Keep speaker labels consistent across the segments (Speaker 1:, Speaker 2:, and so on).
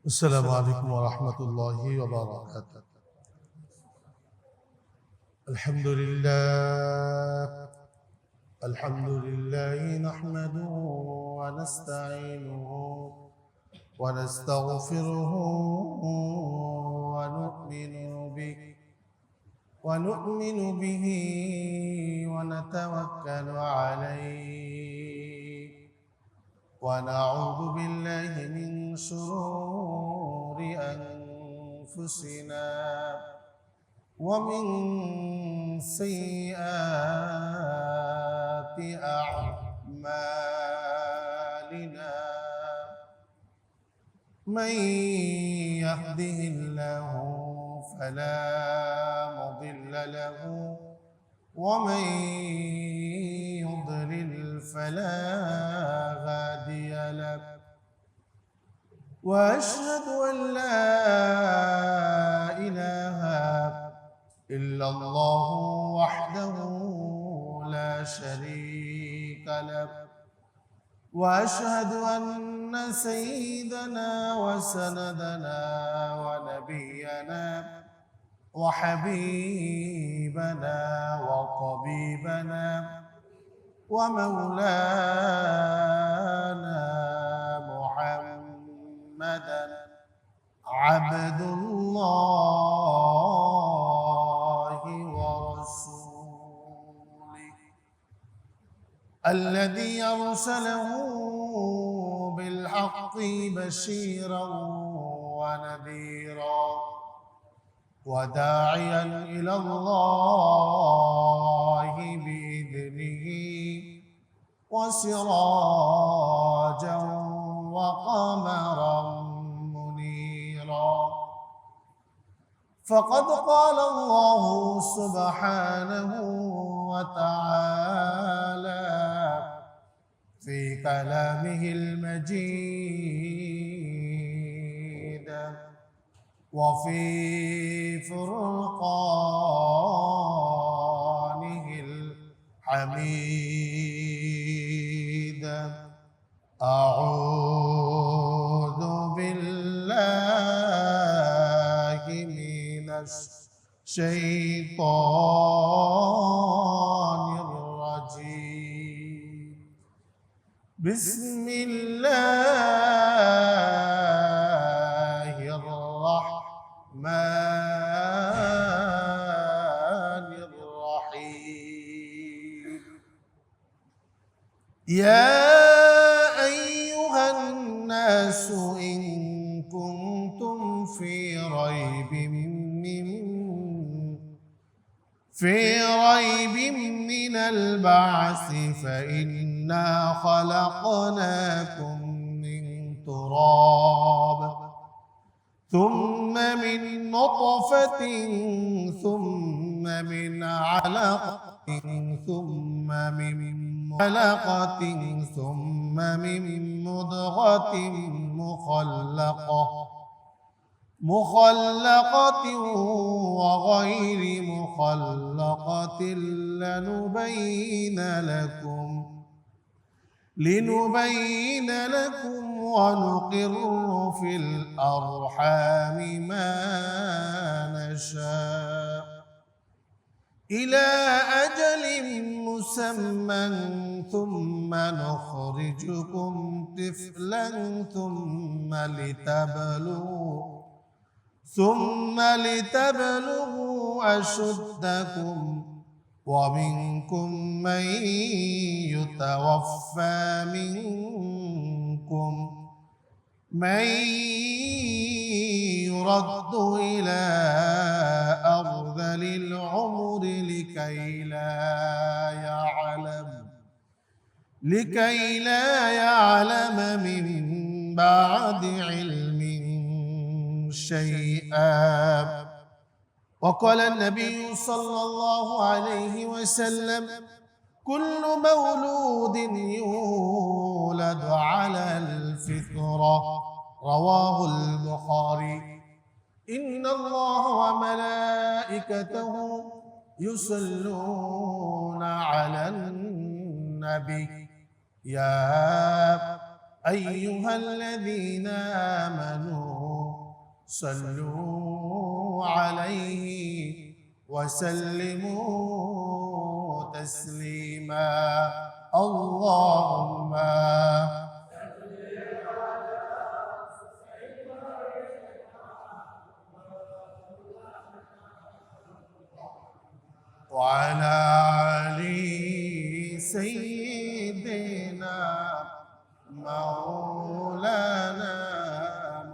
Speaker 1: السلام عليكم ورحمة الله وبركاته. الحمد لله نحمده ونستعينه ونستغفره ونؤمن به ونتوكل عليه ونعوذ بالله من شرور أنفسنا ومن سيئات أعمالنا. من يهده الله فلا مضل له ومن يضلل فلا هادي له، وأشهد أن لا إله إلا الله وحده لا شريك له، وأشهد أن سيدنا وسندنا ونبينا وحبيبنا وطبيبنا ومولانا محمدا عبد الله ورسوله الذي أرسله بالحق بشيرا ونذيرا وداعيا إلى الله بإذنه وسراجا وقمرا منيرا. فقد قال الله سبحانه وتعالى في كلامه المجيد وفي فرقانه الحميد. أعوذ بالله من الشيطان الرجيم. بسم الله الرحمن الرحيم. يا أيها الناس إن كنتم في ريب من البعث فإنا خلقناكم من تراب ثم من نطفة ثم من علقة ثم من مضغة مخلقة وغير مخلقة لنبين لكم ونقر في الأرحام ما نشاء إلى أجل مسمى ثم نخرجكم طفلا ثم لتبلغوا أشدكم ومنكم من يتوفى من يرد إلى أرذل العمر لكي لا يعلم من بعد علم شيئا. وقال النبي صلى الله عليه وسلم: كل مولود يولد على الفطرة. رواه البخاري. إن الله وملائكته يصلون على النبي يا أيها الذين آمنوا صلوا عليه وسلموا تسليما اللهم وعلى علي سيدنا مولانا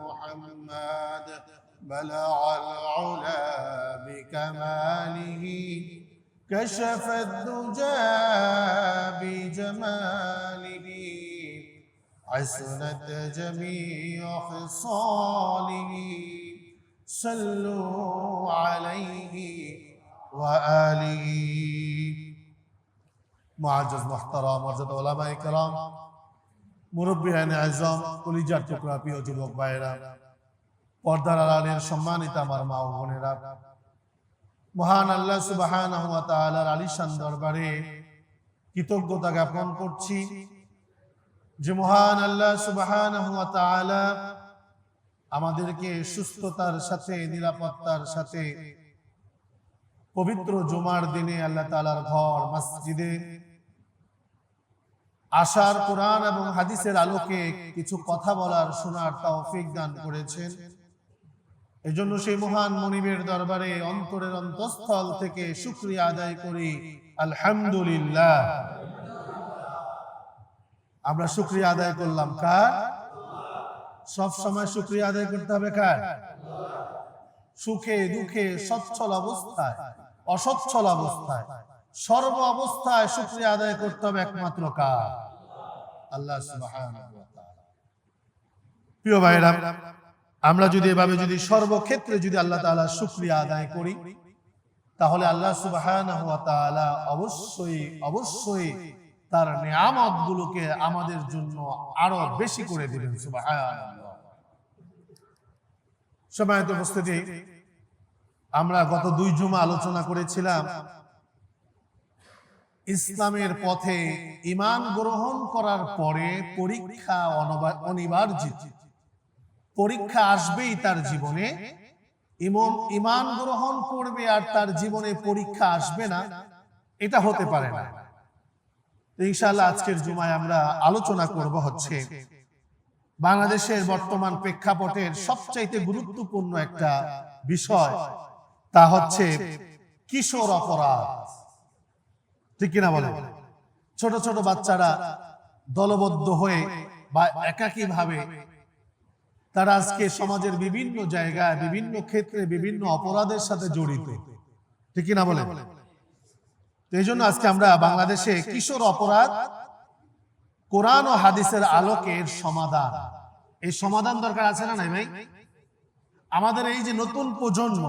Speaker 1: محمد بلغ العلا بكماله كشف الدجى بجماله حسنت جميع خصاله صلوا عليه وآله معزز محترم মর্যাদা ওলামায়ে কেরাম মুরব্বিয়ান আযম কলিজার টুকরা প্রিয় যুবক ভাইরা পর্দার আড়ালের সম্মানিত আমার মা ও বোনেরা মহান আল্লাহ সুবহানাহু ওয়া তাআলার আলিশান দরবারে কৃতজ্ঞতা জ্ঞাপন করছি যে মহান আল্লাহ সুবহানাহু ওয়া তাআলা আমাদেরকে সুস্থতার সাথে নিরাপত্তার সাথে পবিত্র জুমার দিনে আল্লাহ তাআলার ঘর মসজিদে আশার কোরআন এবং হাদিসের আলোকে কিছু কথা বলার শোনার তৌফিক দান করেছেন। এজন্য সেই মহান মনিবের দরবারে অন্তরের অন্তঃস্থল থেকে শুকরিয়া আদায় করি আলহামদুলিল্লাহ। আমরা শুকরিয়া আদায় করলাম কার? সব সময় শুকরিয়া আদায় করতে হবে কার? সুখে দুঃখে সচ্ছল অবস্থায় অসচ্ছল অবস্থায় সর্ব অবস্থায় শুকরিয়া আদায় করতে হবে একমাত্র কার? আল্লাহ সুবহানাহু ওয়া তাআলা। প্রিয় ভাইরা, আমরা যদি এভাবে যদি সর্বক্ষেত্রে যদি আল্লাহ তাআলা শুকরিয়া আদায় করি তাহলে আল্লাহ সুবহানাহু ওয়া তাআলা অবশ্যই অবশ্যই তার নিয়ামতগুলোকে আমাদের জন্য আরো বেশি করে দিবেন। সুবহানাল্লাহ। সম্মানিত উপস্থিতি, আমরা গত 2 জুমা আলোচনা করেছিলাম ইসলামের পথে ঈমান গ্রহণ করার পরে পরীক্ষা অনিবার্য। পরীক্ষা আসবেই তার জীবনে। ঈমান গ্রহণ করবে আর তার জীবনে পরীক্ষা আসবে না, এটা হতে পারে না। ইনশাআল্লাহ আজকের জুমায় আমরা আলোচনা করব হচ্ছে বাংলাদেশের বর্তমান প্রেক্ষাপটের সবচাইতে গুরুত্বপূর্ণ একটা বিষয়, তা হচ্ছে কিশোর অপরাধ। ঠিক কিনা বলে? ছোট ছোট বাচ্চারা দলবদ্ধ হয়ে বা একাকী ভাবে তারা আজকে সমাজের বিভিন্ন জায়গায় বিভিন্ন ক্ষেত্রে বিভিন্ন অপরাধের সাথে জড়িত। ঠিক কিনা বলে? এই জন্য আজকে আমরা বাংলাদেশে কিশোর অপরাধ কোরআন ও হাদিসের আলোকের সমাধান, এই সমাধান দরকার আছে না নাই ভাই? আমাদের এই যে নতুন প্রজন্ম,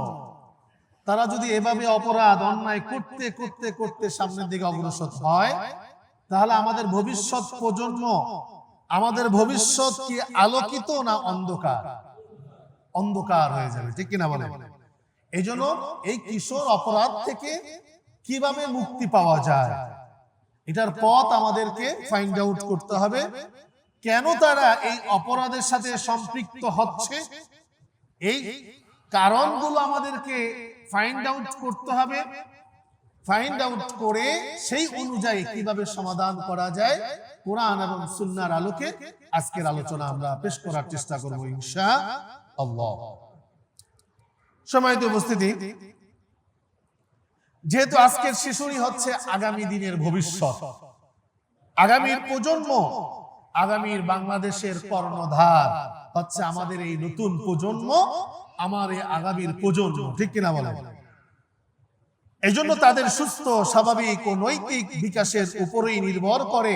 Speaker 1: তারা যদি এভাবে অপরাধ অন্যায় করতে করতে করতে সামনের দিকে অগ্রসর হয়, তাহলে আমাদের ভবিষ্যৎ প্রজন্ম, আমাদের ভবিষ্যৎ কি আলোকিত না অন্ধকার? অন্ধকার হয়ে যাবে। ঠিক কিনা বলে? এই জন্য এই কিশোর অপরাধ থেকে কিভাবে মুক্তি পাওয়া যায়, এটার পথ আমাদেরকে ফাইন্ড আউট করতে হবে। কেন তারা এই অপরাধের সাথে সম্পৃক্ত হচ্ছে, এই কারণগুলো আমাদেরকে ফাইন্ড আউট করতে হবে। ফাইন্ড আউট করে সেই অনুযায়ী কিভাবে সমাধান করা যায়, কোরআন এবং সুন্নাহর আলোকে আজকের আলোচনা আমরা পেশ করার চেষ্টা করব ইনশাআল্লাহ। সম্মানিত উপস্থিতি, যেহেতু আজকের শিশুরই হচ্ছে আগামী দিনের ভবিষ্যৎ, আগামীর প্রজন্ম, আগামীর বাংলাদেশের কর্ণধার হচ্ছে আমাদের এই নতুন প্রজন্ম, আমার এই আগামীর প্রজন্ম। ঠিক কিনা বলে? এই জন্য তাদের সুস্থ স্বাভাবিক ও নৈতিক বিকাশের উপরেই নির্ভর করে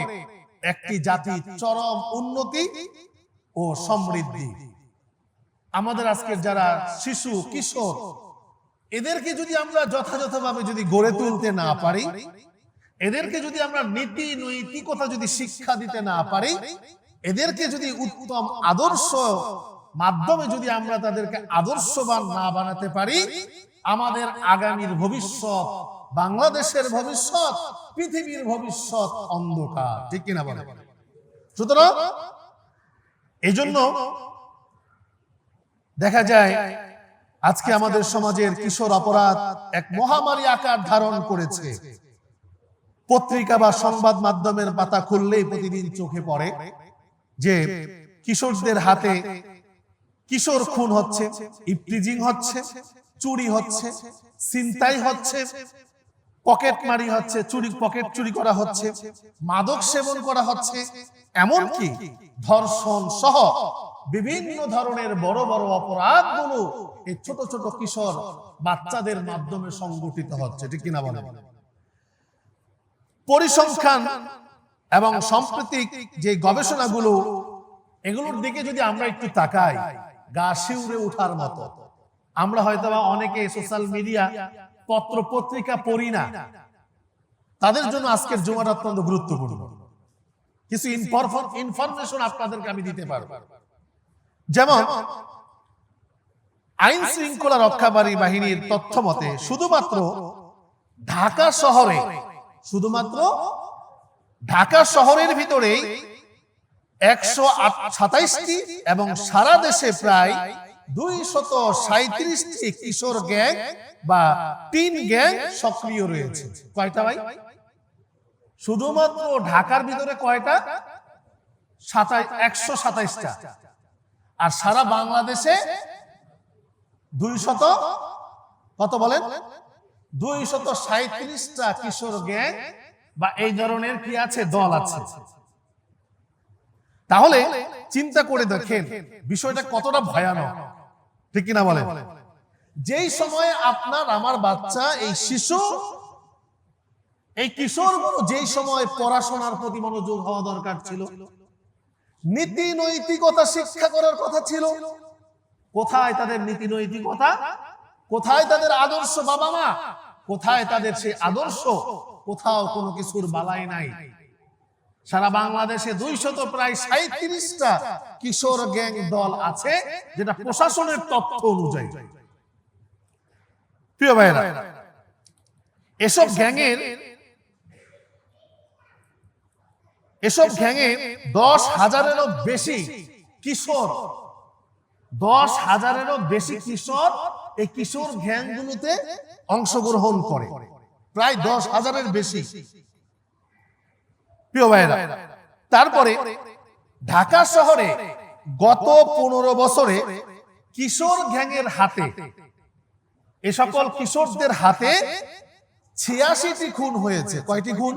Speaker 1: একটি জাতির চরম উন্নতি ও সমৃদ্ধি। আমাদের আজকের যারা শিশু কিশোর, এদেরকে যদি আমরা যথাযথভাবে যদি গড়ে তুলতে না পারি, এদেরকে যদি আমরা নীতি নৈতিকতা যদি শিক্ষা দিতে না পারি, এদেরকে যদি উত্তম আদর্শ মাধ্যমে যদি আমরা তাদেরকে আদর্শবান না বানাতে পারি, আমাদের আগামীর ভবিষ্যৎ, বাংলাদেশের ভবিষ্যৎ, পৃথিবীর ভবিষ্যৎ অন্ধকার। ঠিক কিনা বলে? সুতরাং এই জন্য দেখা যায় আজকে আমাদের সমাজের কিশোর অপরাধ এক মহামারী আকার ধারণ করেছে। পত্রিকা বা সংবাদ মাধ্যমের পাতা খুললেই প্রতিদিন চোখে পড়ে যে কিশোরদের হাতে কিশোর খুন হচ্ছে, ইফটিজিং হচ্ছে, চুরি হচ্ছে, ছিনতাই হচ্ছে, পকেটমারি হচ্ছে, পকেট চুরি করা হচ্ছে, মাদক সেবন করা হচ্ছে, এমনকি ধর্ষণ সহ বিভিন্ন ধরনের বড় বড় অপরাধগুলো এই ছোট ছোট কিশোর বাচ্চাদের মাধ্যমে সংগঠিত হচ্ছে, ঠিক কিনা বলেন? পরিসংখ্যান এবং সাম্প্রতিক যে গবেষণাগুলো, এগুলোর দিকে যদি আমরা একটু তাকাই, গা শিউরে ওঠার মতো। আমরা হয়তো বা অনেকে সোশ্যাল মিডিয়া, পত্র পত্রিকা পড়ি না, তাদের জন্য আজকের জুমাটা অত্যন্ত গুরুত্বপূর্ণ। কিছু ইনফরমেশন আপনাদেরকে আমি দিতে পারবো। যেমন আইন শৃঙ্খলা রক্ষাকারী বাহিনীর তথ্য মতে শুধুমাত্র ঢাকা শহরের ভিতরেই 127টি এবং সারা দেশে প্রায় 237টি কিশোর গ্যাং বা টিন গ্যাং সক্রিয় রয়েছে। কয়টা ভাই? শুধুমাত্র ঢাকার ভিতরে কয়টা? 127টা। আর সারা বাংলাদেশে 200 কত বলেন? 237টা কিশোর গ্যাং বা এই ধরনের কি আছে, দল আছে। তাহলে চিন্তা করে দেখেন বিষয়টা কতটা ভয়ানক, ঠিক কিনা বলেন? যেই সময়ে আপনার আমার বাচ্চা, এই শিশু, এই কিশোরগুলো যেই সময় পড়াশোনার প্রতি মনোযোগ হওয়া দরকার ছিল, নীতি নৈতিকতা শিক্ষা করার কথা ছিল, কোথায় তাদের নীতি নৈতিকতা? কোথায় তাদের আদর্শ? বাবা মা কোথায় তাদের সেই আদর্শ? কোথাও কোনো কিছুর বালাই নাই। সারা বাংলাদেশে 237টা কিশোর গ্যাং দল আছে, যেটা প্রশাসনের তথ্য অনুযায়ী। প্রিয় ভাইরা, এসব গ্যাংয়ে 10,000-এরও বেশি কিশোর, 10,000-এরও বেশি কিশোর এই কিশোর গ্যাংগুলোতে অংশগ্রহণ করে, প্রায় 10,000-এর বেশি। প্রিয় ভাইরা, তারপরে ঢাকা শহরে গত 15 বছরে কিশোর গ্যাংয়ের হাতে, এ সকল কিশোরদের হাতে 86টি খুন হয়েছে। কয়টি খুন?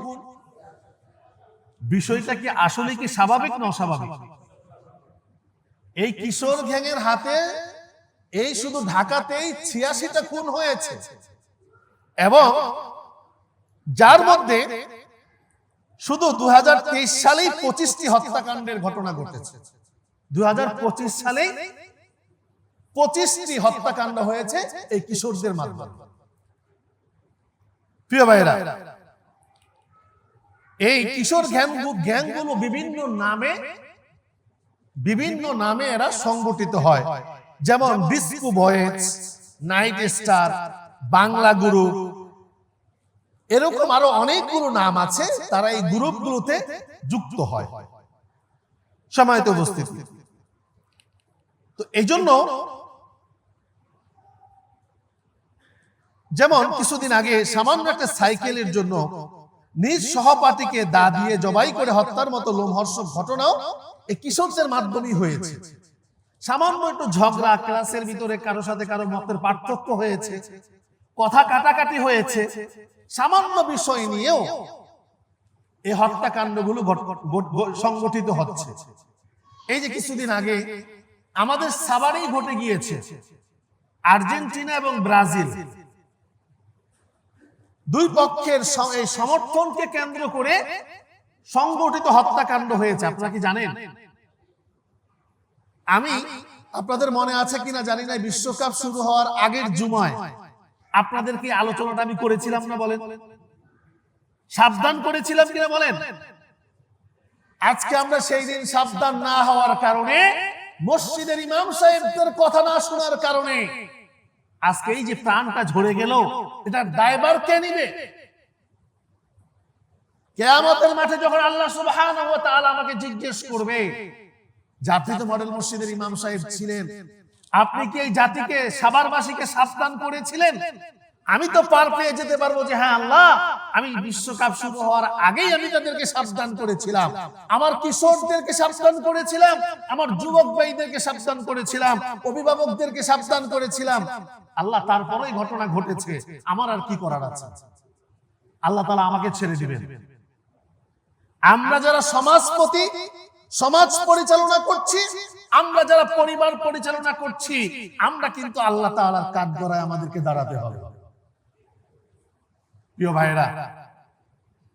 Speaker 1: বিষয়টা কি আসলে কি স্বাভাবিক না অস্বাভাবিক? এই কিশোর গ্যাংয়ের হাতে এই শুধু ঢাকাতেই 86টা খুন হয়েছে, এবং যার মধ্যে শুধু 2023 সালেই 25টি হত্যাকাণ্ডের ঘটনা ঘটেছে। 2025 সালেই 25টি হত্যাকাণ্ড হয়েছে এই কিশোরদের মাধ্যমে। প্রিয় ভাইরা, এই কিশোর গ্যাংগুলো বিভিন্ন নামে এরা সংগঠিত হয়, যেমন disco boys, night star, Bangla group, এরকম আরো অনেকগুলো নাম আছে। তারা এই গ্রুপগুলোতে যুক্ত হয়। সময়তে উপস্থিত। তো এই জন্য যেমন কিছুদিন আগে সামান্য একটা সাইকেলের জন্য নিজ সহপাঠীকে দা দিয়ে জবাই করে হত্যার মতো লোমহর্ষক ঘটনাও এই কিশোরদের মাধ্যমেই হয়েছে। সামান্য একটু ঝগড়া, ক্লাসের ভিতরে কারো সাথে কারো মতের পার্থক্য হয়েছে, কথা কাটাকাটি হয়েছে, সামান্য বিষয় নিয়েও এই হত্যাকাণ্ডগুলো সংগঠিত হচ্ছে। এই যে কিছুদিন আগে আমাদের সাভারেই ঘটে গিয়েছে, আর্জেন্টিনা এবং ব্রাজিল দুই পক্ষের সমর্থনকে কেন্দ্র করে সংগঠিত হত্যাকাণ্ড হয়েছে। আপনারা কি জানেন? আমি আপনাদের মনে আছে কিনা জানি না, বিশ্বকাপ শুরু হওয়ার আগের জুমায় আপনাদের কি আলোচনাটা আমি করেছিলাম না? বলেন, সাবধান করেছিলাম কিনা বলেন? আজকে আমরা সেই দিন সাবধান না হওয়ার কারণে, মসজিদের ইমাম সাহেবদের কথা না শোনার কারণে আজকে এই যে প্রাণটা ঝরে গেল, এটার দায়ভার কে নিবে? কিয়ামতের মাঠে যখন আল্লাহ সুবহানাহু ওয়া তাআলা আমাকে জিজ্ঞেস করবে, আপনি তো মডেল মসজিদের ইমাম সাহেব ছিলেন, আপনি কি এই জাতিকে সাভারবাসীকে সাবধান করেছিলেন? আমি তো পার পেয়ে যেতে পারবো যে হ্যাঁ আল্লাহ, আমি বিশ্বকাপ শুরু হওয়ার আগেই আমি তাদেরকে সাবধান করেছিলাম, আমার কিশোরদেরকে সাবধান করেছিলাম, আমার যুবক ভাইদেরকে সাবধান করেছিলাম, অভিভাবকদেরকে সাবধান করেছিলাম। আল্লাহ তারপরেই ঘটনা ঘটেছে, আমার আর কি করার আছে? আল্লাহ তাআলা আমাকে ছেড়ে দিবেন। আমরা যারা সমাজপতি, সমাজ পরিচালনা করছি, আমরা যারা পরিবার পরিচালনা করছি, আমরা কিন্তু আল্লাহ তাআলার কাঠগড়ায় আমাদেরকে দাঁড়াতে হবে। প্রিয় ভাইরা,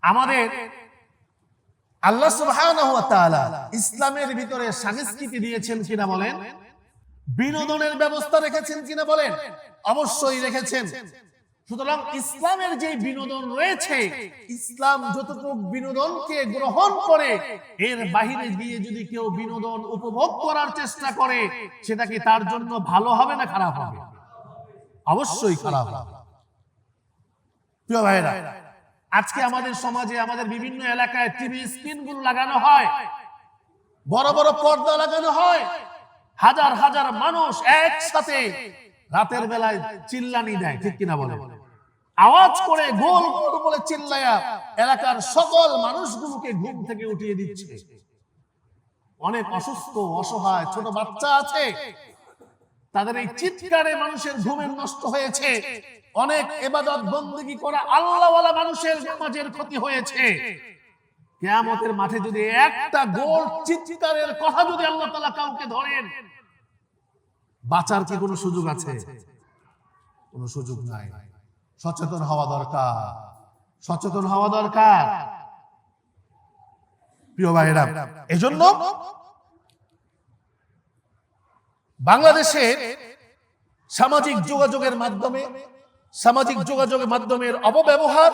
Speaker 1: আমাদের আল্লাহ সুবহানাহু ওয়া তাআলা ইসলামের ভিতরে সংস্কৃতি দিয়েছেন কিনা বলেন? বিনোদনের ব্যবস্থা রেখেছেন কিনা বলেন? অবশ্যই রেখেছেন। সুতরাং ইসলামের যে বিনোদন রয়েছে, ইসলাম যতটুকু বিনোদনকে গ্রহণ করে, এর বাহিরে গিয়ে যদি কেউ বিনোদন উপভোগ করার চেষ্টা করে, সেটা কি তার জন্য ভালো হবে না খারাপ হবে? অবশ্যই খারাপ হবে। প্রিয় ভাইরা, আজকে আমাদের সমাজে, আমাদের বিভিন্ন এলাকায় টিভি স্ক্রিনগুলো লাগানো হয়, বড় বড় পর্দা লাগানো হয়, হাজার হাজার মানুষ একসাথে রাতের বেলায় চিল্লানি দেয়, ঠিক কিনা বলে? আওয়াজ করে গোল গোল বলে চিল্লায়া এলাকার সকল মানুষগুলোকে ঘুম থেকে উঠিয়ে দিচ্ছে। অনেক অসুস্থ অসহায় ছোট বাচ্চা আছে, তাদের এই চিৎকারে মানুষের ঘুমের নষ্ট হয়েছে। অনেক ইবাদত বندگی করা আল্লাহওয়ালা মানুষের নামাজের ক্ষতি হয়েছে। কিয়ামতের মাঠে যদি একটা গোল চিৎকারের কথা যদি আল্লাহ তাআলা কাউকে ধরেন, বাঁচার কি কোনো সুযোগ আছে? কোনো সুযোগ নাই। সচেতন হওয়া দরকার, সচেতন হওয়া দরকার। প্রিয় ভাইরা, এজন্য বাংলাদেশের সামাজিক যোগাযোগের মাধ্যমের অপব্যবহার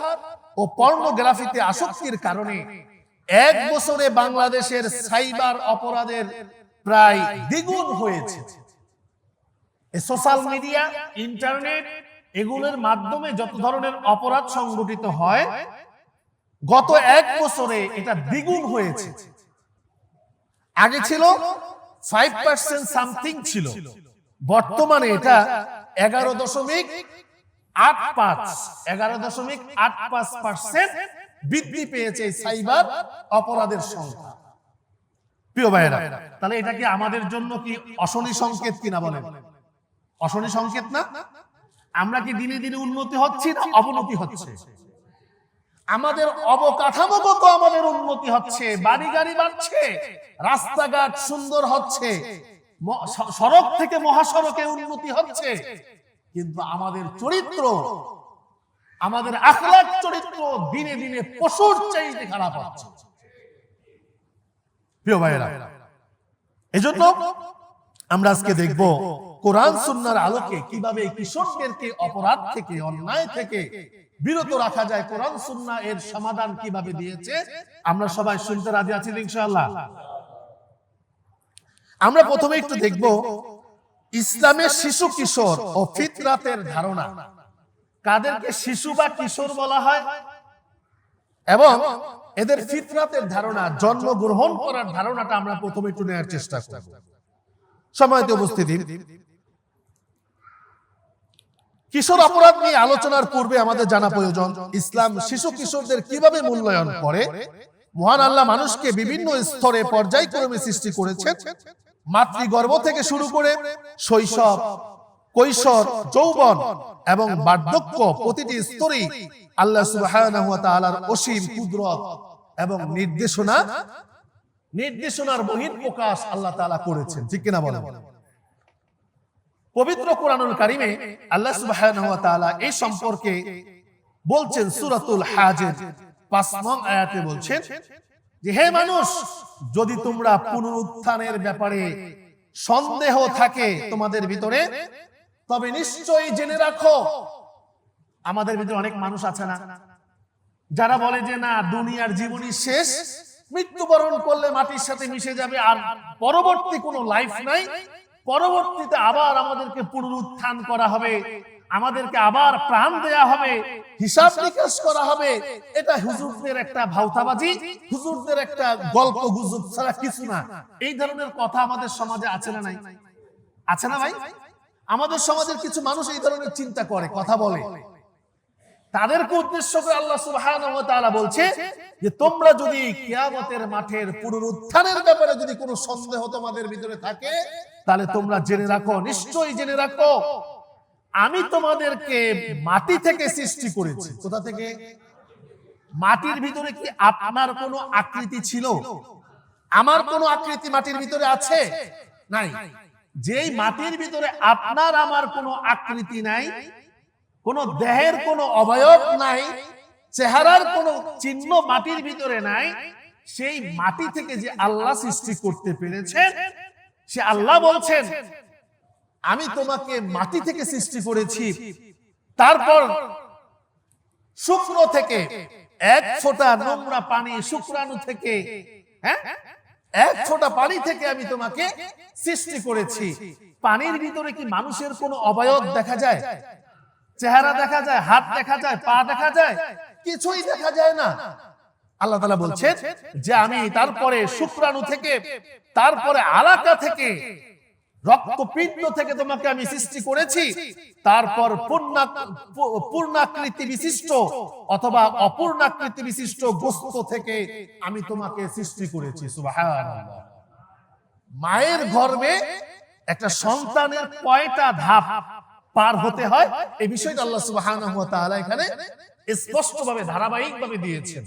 Speaker 1: ও পর্নোগ্রাফিতে আসক্তির কারণে এক বছরে বাংলাদেশের সাইবার অপরাধের প্রায় দ্বিগুণ হয়েছে। সোশ্যাল মিডিয়া, ইন্টারনেট, এগুলোর মাধ্যমে যত ধরনের অপরাধ সংগঠিত হয়, গত এক বছরে এটা দ্বিগুণ হয়েছে। আগে ছিল 5% সামথিং ছিল, বর্তমানে এটা 11.85% বৃদ্ধি পেয়েছে সাইবার অপরাধের সংখ্যা। প্রিয় ভাইরা, তাহলে এটা কি আমাদের জন্য কি অশনি সংকেত কিনা বলেন? অশনি সংকেত না? আমরা কি দিনে দিনে উন্নতি হচ্ছে না অবনতি হচ্ছে? আমাদের অবকাঠামোগত আমাদের উন্নতি হচ্ছে, বাড়ি গাড়ি বাড়ছে, রাস্তাঘাট সুন্দর হচ্ছে, সড়ক থেকে মহাসড়কে উন্নতি হচ্ছে, কিন্তু আমাদের চরিত্র, আমাদের আখলাক চরিত্র দিনে দিনে পশুর চাইতে খারাপ হচ্ছে। প্রিয় ভাইরা, এজন্য আমরা আজকে দেখব কোরআন সুন্নাহর আলোকে কিভাবে কিশোরদেরকে অপরাধ থেকে, অন্যায় থেকে বিরত রাখা যায়, কোরআন সুন্নাহ এর সমাধান কিভাবে দিয়েছে। আমরা সবাই শুনতে রাজি আছি ইনশাআল্লাহ? আমরা প্রথমে একটু দেখব ইসলামের শিশু কিশোর ও ফিতরাতের ধারণা। কাদেরকে শিশু বা কিশোর বলা হয় এবং এদের ফিতরাতের ধারণা, জন্মগ্রহণ করার ধারণাটা আমরা প্রথমে একটু নেওয়ার চেষ্টা করব। সময়তে উপস্থিতি, কিশোর অপরাধ নিয়ে আলোচনার পূর্বে আমাদের জানা প্রয়োজন ইসলাম শিশু কিশোরদের কিভাবে মূল্যায়ন করে। মহান আল্লাহ মানুষকে বিভিন্ন স্তরে পর্যায়ক্রমে সৃষ্টি করেছেন। মাতৃগর্ভ থেকে শুরু করে শৈশব, কৈশোর, যৌবন এবং বার্ধক্য, প্রতিটি স্তরেই আল্লাহ সুবহানাহু ওয়া তাআলার অসীম কুদরত এবং নির্দেশনার বহিঃপ্রকাশ আল্লাহ তাআলা করেছেন, ঠিক কিনা বলেন? পবিত্র কোরআনুল কারীমে আল্লাহ সুবহানাহু ওয়া তাআলা এই সম্পর্কে বলছেন সূরাতুল হাজের 5 নং আয়াতে বলছেন যে হে মানুষ, যদি তোমরা পুনরুত্থানের ব্যাপারে সন্দেহ থাকে তোমাদের ভিতরে, তবে নিশ্চয়ই জেনে রাখো। আমাদের ভিতরে অনেক মানুষ আছে না যারা বলে যে না, দুনিয়ার জীবনই শেষ, মৃত্যুবরণ করলে মাটির সাথে মিশে যাবে, আর পরবর্তী কোনো লাইফ নাই, পরবর্তীতে আবার আমাদেরকে পুনরুত্থান করা হবে, আমাদেরকে আবার প্রাণ দেয়া হবে, হিসাব নিকাশ করা হবে। এটা হুজুরদের একটা ভাওতাবাজি, হুজুরদের একটা গল্প গুজব ছাড়া কিছু না। এই ধরনের কথা আমাদের সমাজে আছে না নাই? আছে না ভাই? আমাদের সমাজের কিছু মানুষ এই ধরনের চিন্তা করে, কথা বলে। তাদেরকে উদ্দেশ্য করে আল্লাহ সুবহানাহু ওয়া তাআলা বলছে যে তোমরা যদি কিয়ামতের মাঠের পুনরুত্থানের ব্যাপারে যদি কোনো সন্দেহ তোমাদের ভিতরে থাকে, তাহলে তোমরা জেনে রাখো, নিশ্চয়ই জেনে রাখো, আমি তোমাদেরকে মাটি থেকে সৃষ্টি করেছি। কোথা থেকে? মাটির ভিতরে কি আপনার কোনো আকৃতি ছিল? আমার কোনো আকৃতি মাটির ভিতরে আছে? নাই। যেই মাটির ভিতরে আপনার আমার কোনো আকৃতি নাই, কোন দেহের কোনো অবয়ব নাই, চেহারার কোনো চিহ্ন মাটির ভিতরে নাই, সেই মাটি থেকে যে আল্লাহ সৃষ্টি করতে পেরেছেন, সে আল্লাহ বলছেন আমি তোমাকে মাটি থেকে সৃষ্টি করেছি। তারপর শুক্র থেকে এক ফোঁটা নোংরা পানি, শুক্রাণু থেকে, হ্যাঁ, এক ফোঁটা পানি থেকে আমি তোমাকে সৃষ্টি করেছি। পানির ভিতরে কি মানুষের কোনো অবয়ব দেখা যায়? চেহারা দেখা যায়? হাত দেখা যায়? পা দেখা যায়? কিছুই দেখা যায় না। আল্লাহ তাআলা বলছেন যে আমি তারপরে শুক্রাণু থেকে, তারপরে আলাকা থেকে, রক্তপিণ্ড থেকে তোমাকে আমি সৃষ্টি করেছি। তারপর পূর্ণাকৃতি বিশিষ্ট অথবা অপূর্ণাকৃতি বিশিষ্ট গোস্ত থেকে আমি তোমাকে সৃষ্টি করেছি। সুবহানাল্লাহ। মায়ের গর্ভে একটা সন্তানের কয়টা ধাপ পার হতে হয়, এই বিষয়টা আল্লাহ সুবহানাহু ওয়া তাআলা এখানে স্পষ্টভাবে ধারাবাহিকভাবে দিয়েছেন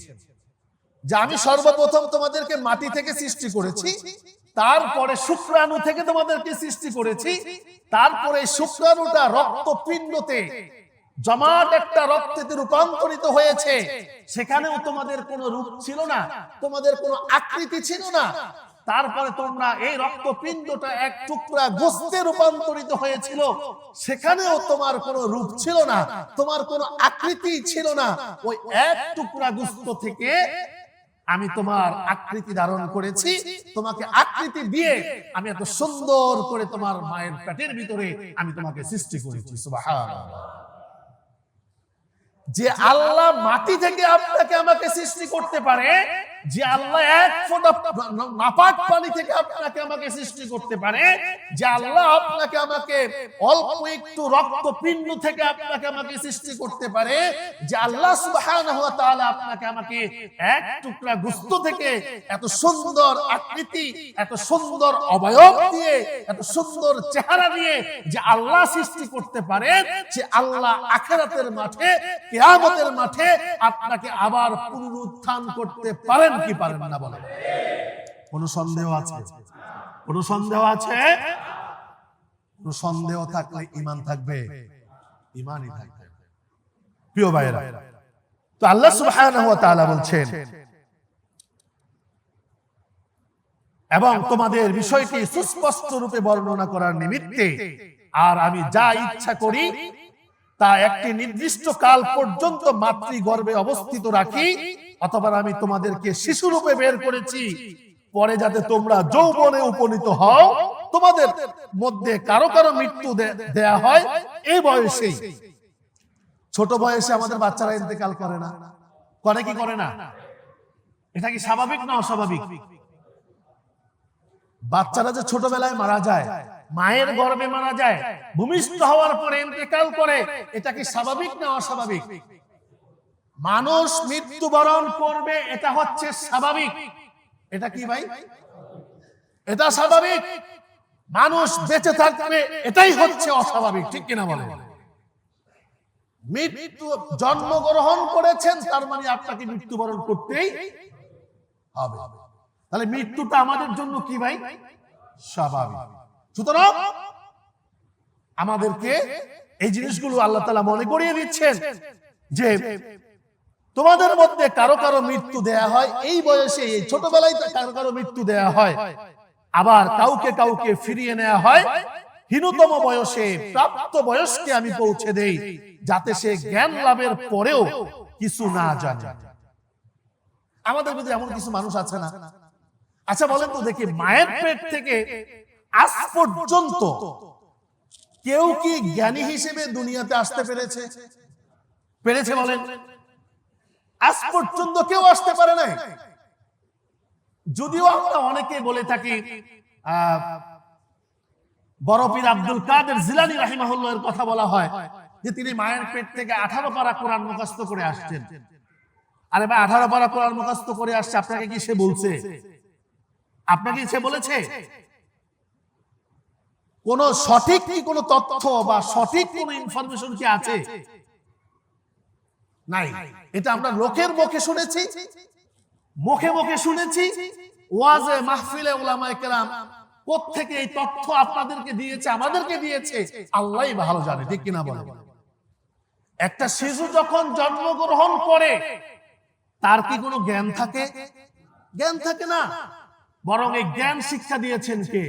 Speaker 1: যে আমি সর্বপ্রথম তোমাদেরকে মাটি থেকে সৃষ্টি করেছি, তারপরে শুক্রাণু থেকে তোমাদেরকে সৃষ্টি করেছি, তারপরে শুক্রাণুটা রক্তপিণ্ডতে জমাট একটা রক্তেতে রূপান্তরিত হয়েছে। সেখানেও তোমাদের কোনো রূপ ছিল না, তোমাদের কোনো আকৃতি ছিল না। তারপরে তোমরা এই রক্তপিণ্ডটা এক টুকরা গোস্তে রূপান্তরিত হয়েছিল, সেখানেও তোমার কোনো রূপ ছিল না, তোমার কোনো আকৃতি ছিল না। ওই এক টুকরা গোস্ত থেকে আমি তোমার আকৃতি ধারণ করেছি, তোমাকে আকৃতি দিয়ে আমি এত সুন্দর করে তোমার মায়ের পেটের ভিতরে আমি তোমাকে সৃষ্টি করেছি। সুবহানাল্লাহ। যে আল্লাহ মাটি থেকে আপনাকে আমাকে সৃষ্টি করতে পারে, যে আল্লাহ এক ফোঁটা নাপাক পানি থেকে আপনাকে আমাকে সৃষ্টি করতে পারে, যে আল্লাহ আপনাকে আমাকে অল্প একটু রক্তপিণ্ড থেকে আপনাকে আমাকে সৃষ্টি করতে পারে, যে আল্লাহ সুবহানাহু ওয়া তাআলা আপনাকে আমাকে এক টুকরা গোশত থেকে এত সুন্দর আকৃতি, এত সুন্দর অবয়ব দিয়ে, এত সুন্দর চেহারা দিয়ে যে আল্লাহ সৃষ্টি করতে পারে, যে আল্লাহ আখিরাতের মাঠে, কিয়ামতের মাঠে আপনাকে আবার পুনরুত্থান করতে পারেন কি পারেন না? বলেন। কোন সন্দেহ আছে? কোন সন্দেহ আছে? কোন সন্দেহ থাকলে ঈমান থাকবে? ঈমানই থাকবে। প্রিয় ভাইরা, তো আল্লাহ সুবহানাহু ওয়া তাআলা বলছেন, এবং তোমাদের বিষয়টি সুস্পষ্ট রূপে বর্ণনা করার নিমিত্তে আর আমি যা ইচ্ছা করি তা একটি নির্দিষ্ট কাল পর্যন্ত মাতৃগর্ভে অবস্থিত রাখি, অথবা আমি তোমাদেরকে শিশু রূপে বের করেছি, পরে যাতে তোমরা যৌবনে উপনীত হও, তোমাদের মধ্যে কারো কারো মৃত্যু দেয়া হয় এই বয়সেই। ছোট বয়সে আমাদের বাচ্চারা ইন্তেকাল করে না? করে কি করে না? এটা কি স্বাভাবিক না অস্বাভাবিক? বাচ্চারা যে ছোটবেলায় মারা যায়, মায়ের গর্ভে মারা যায়, ভূমিষ্ঠ হওয়ার পরে ইন্তেকাল করে, এটা কি স্বাভাবিক না অস্বাভাবিক? মানুষ মৃত্যুবরণ করবে, এটা হচ্ছে স্বাভাবিক। এটা কি ভাই? এটা স্বাভাবিক। মানুষ বেঁচে থাকবে, এটাই হচ্ছে অস্বাভাবিক। ঠিক কিনা বলেন? মৃত্যু জন্মগ্রহণ করেছেন, তার মানে আপনাকে মৃত্যুবরণ করতেই হবে। তাহলে মৃত্যুটা আমাদের জন্য কি ভাই? স্বাভাবিক। সুতরাং আমাদেরকে এই জিনিসগুলো আল্লাহ তাআলা মনে করিয়ে দিচ্ছেন যে তোমাদের মধ্যে কারো কারো মৃত্যু দেয়া হয় এই বয়সে, এই ছোটবেলায় কারো কারো মৃত্যু দেয়া হয়, আবার কাউকে কাউকে ফিরিয়ে নেওয়া হয় হীনতম বয়সে। প্রাপ্ত বয়সকে আমি পৌঁছে দেই, যাতে সে জ্ঞান লাভের পরেও কিছু না জানে। আমাদের মধ্যে এমন কিছু মানুষ আছে না? আচ্ছা বলেন তো দেখি, মায়ের পেট থেকে আজ পর্যন্ত কেউ কি জ্ঞানী হিসেবে দুনিয়াতে আসতে পেরেছে? পেরেছে বলেন? আজ পর্যন্ত কেউ আসতে পারে নাই। যদিও আমরা অনেকে বলে থাকি বড় পীর আব্দুল কাদের জিলানী রাহিমাহুল্লাহর কথা বলা হয় যে তিনি মায়ের পেট থেকে 18 পারা কোরআন মুখস্থ করে আসছেন। আরে ভাই, 18 পারা কোরআন মুখস্থ করে আসছে, আপনাকে কি সে বলছে? আপনাকে সে বলেছে? কোন সঠিক কি কোন তথ্য বা সঠিক কোন ইনফরমেশন কি আছে? নাই। এটা আমরা লোকের মুখে শুনেছি, মুখে মুখে শুনেছি, ওয়াজে মাহফিলে উলামায়ে কেরাম কোত্থেকে এই তথ্য আপনাদেরকে দিয়েছে, আমাদেরকে দিয়েছে, আল্লাহই ভালো জানে, ঠিক কিনা বলেন? একটা শিশু যখন জন্মগ্রহণ করে তার কি কোনো জ্ঞান থাকে? জ্ঞান থাকে না, বরং এই জ্ঞান শিক্ষা দিয়েছেন কে?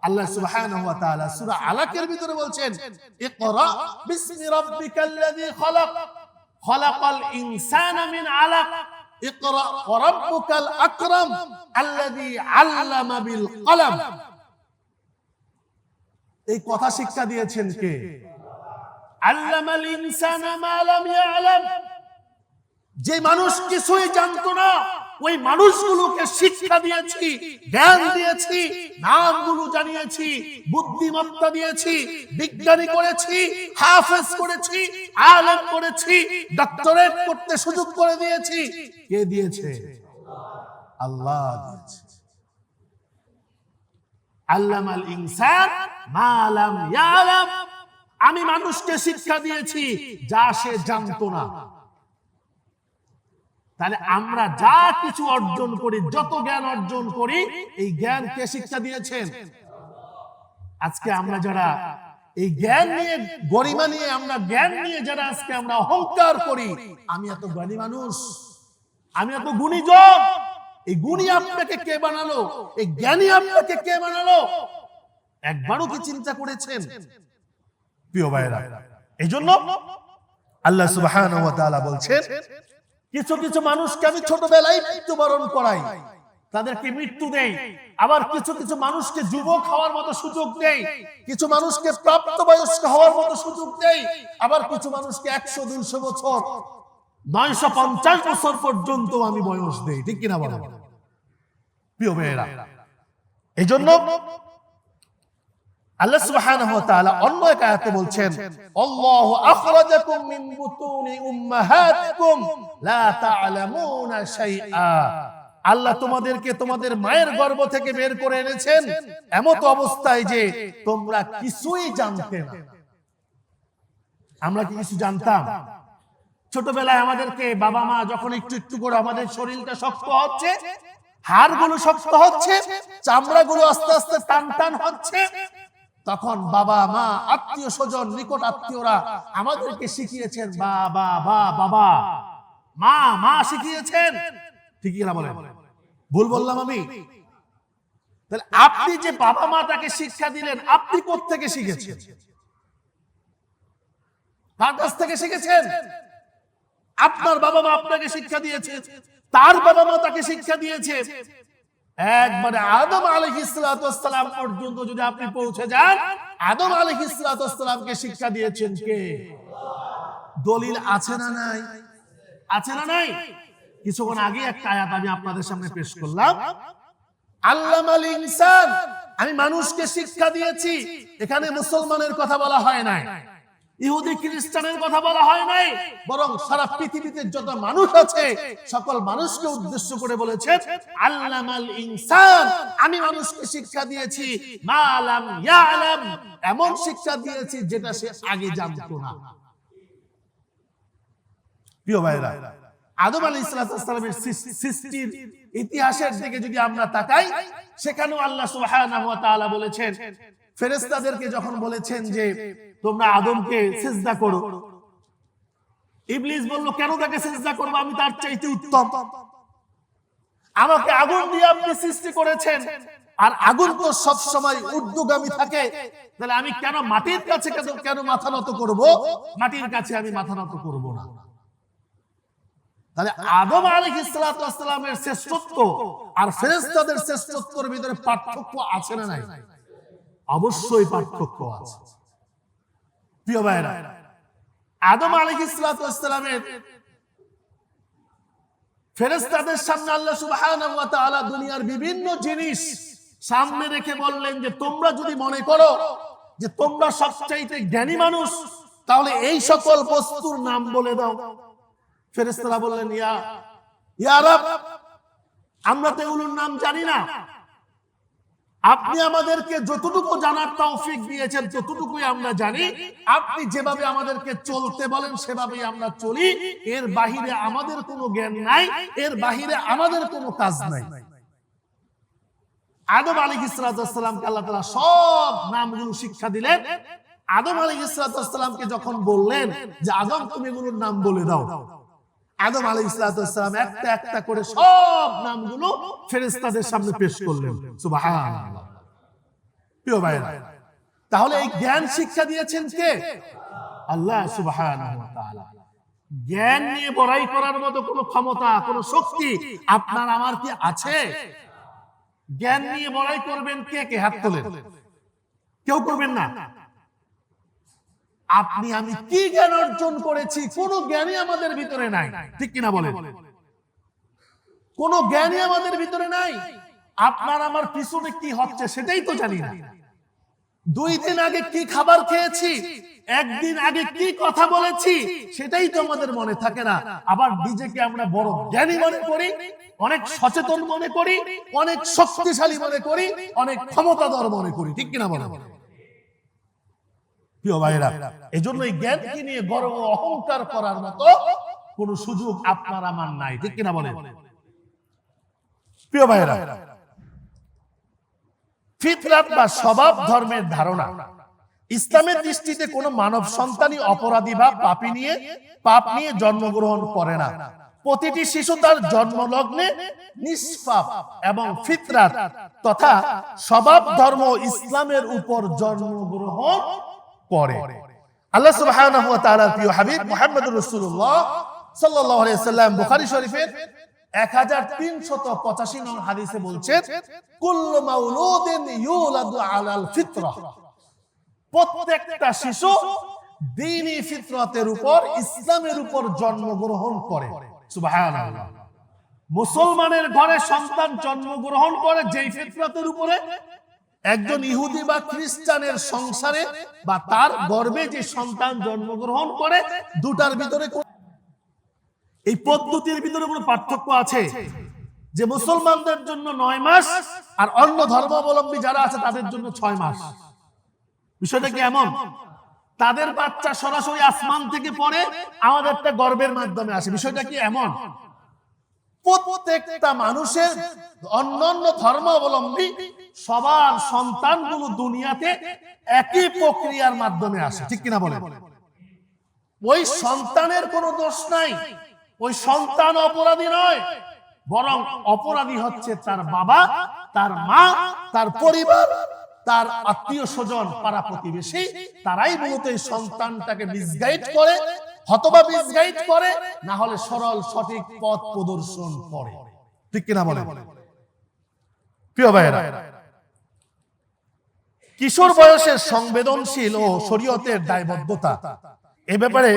Speaker 1: আল্লাহ সুবহানাহু ওয়া তাআলা সূরা আলাকের ভিতরে বলছেন, ইকরা বিসমি রাব্বিকাল্লাযী খালাক খালাকাল ইনসানা মিন আলাক ইকরা ওয়া রাব্বুকাল আকরাম আল্লাযী আল্লামা বিল কলম। এই কথা শিক্ষা দিয়েছেন কে? আল্লামাল ইনসানা মা লাম ইয়ালাম। যে মানুষ কিছুই জানতো না ওই মানুষগুলোকে শিক্ষা দিয়েছি, জ্ঞান দিয়েছি, নামগুলো জানিয়েছি, বুদ্ধিমত্তা দিয়েছি, বিজ্ঞানী করেছি, হাফেজ করেছি, আলেম করেছি, ডক্টরেট করতে সুযোগ করে দিয়েছি। কে দিয়েছে? আল্লাহ দিয়েছে। আল্লামাল ইনসান মা লাম ইয়ালাম। আমি মানুষকে শিক্ষা দিয়েছি যা সে জানতো না। তাহলে আমরা যা কিছু অর্জন করি, যত জ্ঞান অর্জন করি, এই জ্ঞান কে শিক্ষা দিয়েছেন? আজকে আমরা যারা এই জ্ঞান নিয়ে, গরিমা নিয়ে, আমরা জ্ঞান নিয়ে যারা আজকে আমরা অহংকার করি, আমি এত জ্ঞানী মানুষ, আমি এত গুণীজন, এই গুণী আপনাকে কে বানালো? এই জ্ঞানী আপনাকে কে বানালো? একবারও কি চিন্তা করেছেন? প্রিয় ভাইরা, এজন্য আল্লাহ সুবহানাহু ওয়া তাআলা বলছেন, কিছু কিছু মানুষকে আমি ছোটবেলায় মৃত্যুবরণ করাই, তাদেরকে মৃত্যু দেই। আবার কিছু কিছু মানুষকে যুবক হওয়ার মতো সুযোগ দেই, কিছু মানুষকে প্রাপ্তবয়স্ক হওয়ার মতো সুযোগ দেই, আবার কিছু মানুষকে 100-200 বছর, 950 বছর পর্যন্ত আমি বয়স দেই, ঠিক কিনা বলেন? প্রিয় ভাইরা, এজন্য আল্লাহ সুবহানাহু ওয়া তাআলা অন্য এক আয়াতে বলছেন, আল্লাহু আখরাজাকুম মিন বুতুনি উম্মাহাতিকুম লা তা'লামুনা শাইআ। আল্লাহ তোমাদেরকে তোমাদের মায়ের গর্ভ থেকে বের করে এনেছেন এমত অবস্থায় যে তোমরা কিছুই জানতে না। আমরা কি কিছু জানতাম? ছোটবেলায় আমাদেরকে বাবা মা যখন একটু একটু করে আমাদের শরীরটা শক্ত হচ্ছে, হাড়গুলো শক্ত হচ্ছে, চামড়াগুলো আস্তে আস্তে টান টান হচ্ছে, তখন বাবা মা, আত্মীয় স্বজন, নিকট আত্মীয়রা আমাদেরকে শিখিয়েছেন বাবা বাবা, মা মা শিখিয়েছেন, ঠিক না বলেন? ভুল বললাম আমি? তাহলে আপনি যে বাবা মা তাকে শিক্ষা দিলেন, আপনি কোত্থেকে শিখেছেন? কার কাছ থেকে শিখেছেন? আপনার বাবা মা আপনাকে শিক্ষা দিয়েছে, তার বাবা মা তাকে শিক্ষা দিয়েছে। একবারে আদম আলাইহিস সালাম পর্যন্ত যদি আপনি পৌঁছে যান, আদম আলাইহিস সালামকে শিক্ষা দিয়েছেন কে? দলিল আছে না নাই? আছে না নাই? কিছুক্ষণ আগে একটা আয়াত আমি আপনাদের সামনে পেশ করলাম, আল্লামাল ইনসান, আমি মানুষকে শিক্ষা দিয়েছি। এখানে মুসলমানের কথা বলা হয় নাই, ইহুদি খ্রিস্টানের কথা বলা হয় নাই, বরং সারা পৃথিবীতে যত মানুষ আছে সকল মানুষকে উদ্দেশ্য করে বলেছেন, আল্লামাল ইনসান, আমি মানুষকে শিক্ষা দিয়েছি মা লাম ইয়ালাম, এমন শিক্ষা দিয়েছি যেটা সে আগে জানতো না। প্রিয় ভাইরা, আদম আলাইহিস সালামের সৃষ্টির ইতিহাসের দিকে যদি আমরা তাকাই, সেখানেও আল্লাহ সুবহানাহু ওয়া তাআলা বলেছেন, ফেরেশতাদেরকে যখন বলেছেন যে তোমরা আদমকে সিজদা করো, ইবলিস বলল, কেন তাকে সিজদা করব? আমি তার চাইতে উত্তম, আমাকে আগুন দিয়ে আপনি সৃষ্টি করেছেন, আর আগুন তো সব সময় ঊর্ধ্বগামী থাকে, তাহলে আমি কেন মাটির কাছে কেন মাথা নত করব? মাটির কাছে আমি মাথা নত করব না। তাহলে আদম আলাইহিস সালামের শ্রেষ্ঠত্ব আর ফেরেশতাদের শ্রেষ্ঠত্বের ভিতরে পার্থক্য আছে না নাই? অবশ্যই পার্থক্য আছে। প্রিয় ভাইরা, আদম আলাইহিস সালামের ফেরেশতাদের সামনে আল্লাহ সুবহানাহু ওয়া তাআলা দুনিয়ার বিভিন্ন জিনিস সামনে রেখে বললেন যে তোমরা যদি মনে করো যে তোমরা সবচাইতে জ্ঞানী মানুষ, তাহলে এই সকল বস্তুর নাম বলে দাও। ফেরেশতারা বললেন, ইয়া রাব, আমরা তো এগুলোর নাম জানি না, আপনি আমাদেরকে যতটুকু জানার তৌফিক দিয়েছেন ততটুকুই আমরা জানি, আপনি যেভাবে আমাদেরকে চলতে বলেন সেভাবেই আমরা চলি, এর বাহিরে আমাদের কোনো জ্ঞান নাই, এর বাহিরে আমাদের কোনো কাজ নাই। আদম আলাইহিস সালামকে আল্লাহ তাআলা সব নামগুলো শিক্ষা দিলেন। আদম আলাইহিস সালামকে যখন বললেন যে আদম তুমি এগুলোর নাম বলে দাও, আদম আলাইহিস সালাম একটা একটা করে সব নামগুলো ফেরেশতাদের সামনে পেশ করলেন। সুবহানাল্লাহ। প্রিয় ভাইরা, তাহলে এই জ্ঞান শিক্ষা দিয়েছেন কে? আল্লাহ সুবহানাহু ওয়া তাআলা। জ্ঞান নিয়ে বড়াই করার মতো কোনো ক্ষমতা, কোনো শক্তি আপনার আমার কি আছে? জ্ঞান নিয়ে বড়াই করবেন কে? কে হাত তোলেন। কেউ করবেন না। আপনি আমি কি জ্ঞান অর্জন করেছি? কোন জ্ঞানই আমাদের ভিতরে নাই, ঠিক কিনা বলেন? কোন জ্ঞানই আমাদের ভিতরে নাই। আপনার আমার পিছনে কি হচ্ছে সেটাই তো জানি না। 2 দিন আগে কি খাবার খেয়েছি, 1 দিন আগে কি কথা বলেছি সেটাই তো আমাদের মনে থাকে না। আবার নিজেকে আমরা বড় জ্ঞানী মনে করি, অনেক সচেতন মনে করি, অনেক শক্তিশালী মনে করি, অনেক ক্ষমতাধর মনে করি, ঠিক কিনা বলেন? প্রিয় ভাইরা, এজন্য এই জ্ঞানকে নিয়ে গর্ব অহংকার করার মতো কোন সুযোগ আপনার আমার নাই, ঠিক কিনা বলেন? প্রিয় ভাইরা, ফিতরাত বা স্বভাব ধর্মের ধারণা ইসলামের দৃষ্টিতে কোনো মানব সন্তানই অপরাধী বা পাপ নিয়ে জন্মগ্রহণ করে না। প্রতিটি শিশু তার জন্মলগ্নে নিষ্পাপ এবং ফিতরাত তথা স্বভাব ধর্ম ইসলামের উপর জন্মগ্রহণ করে। আল্লাহ সুবহানাহু ওয়া তাআলার প্রিয় হাবিব মুহাম্মদুর রাসূলুল্লাহ সাল্লাল্লাহু আলাইহি ওয়াসাল্লাম বুখারী শরীফের 1385 নং হাদিসে বলছেন, কুল্লু মাউলুদিন ইউলাদু আলাল ফিতরাহ, প্রত্যেকটা শিশু দ্বীনি ফিতরাতের উপর, ইসলামের উপর জন্মগ্রহণ করে। সুবহানাল্লাহ। মুসলমানের ঘরে সন্তান জন্মগ্রহণ করে যেই ফিতরাতের উপরে, একজন ইহুদি বা খ্রিস্টানের সংসারে বা তার গর্ভে যে সন্তান জন্মগ্রহণ করে, দুটার ভিতরে এই পদ্ধতির ভিতরে কোনো পার্থক্য আছে? যে মুসলমানদের জন্য 9 মাস আর অন্য ধর্মাবলম্বী যারা আছে তাদের জন্য 6 মাস। বিষয়টা কি এমন? তাদের বাচ্চা সরাসরি আসমান থেকে পড়ে, আমাদেরটা গর্ভের মাধ্যমে আসে। বিষয়টা কি এমন? প্রত্যেকটা মানুষের অন্যান্য ধর্মাবলম্বী সবার সন্তানগুলো দুনিয়াতে একই প্রক্রিয়ার মাধ্যমে আসে, ঠিক কিনা বলেন? ওই সন্তানের কোনো দোষ নাই, ওই সন্তান অপরাধী নয়, বরং অপরাধী হচ্ছে তার বাবা, তার মা, তার পরিবার, তার আত্মীয় স্বজন, পাড়া প্রতিবেশী। তারাই মূলত এই সন্তানটাকে মিসগাইড করে, হতবা মিসগাইড করে, না হলে সরল সঠিক পথ প্রদর্শন করে, ঠিক কিনা বলে? প্রিয় ভাইয়েরা, কিশোর বয়সের সংবেদনশীল ও শরীয়তের দায়বদ্ধতা এ ব্যাপারে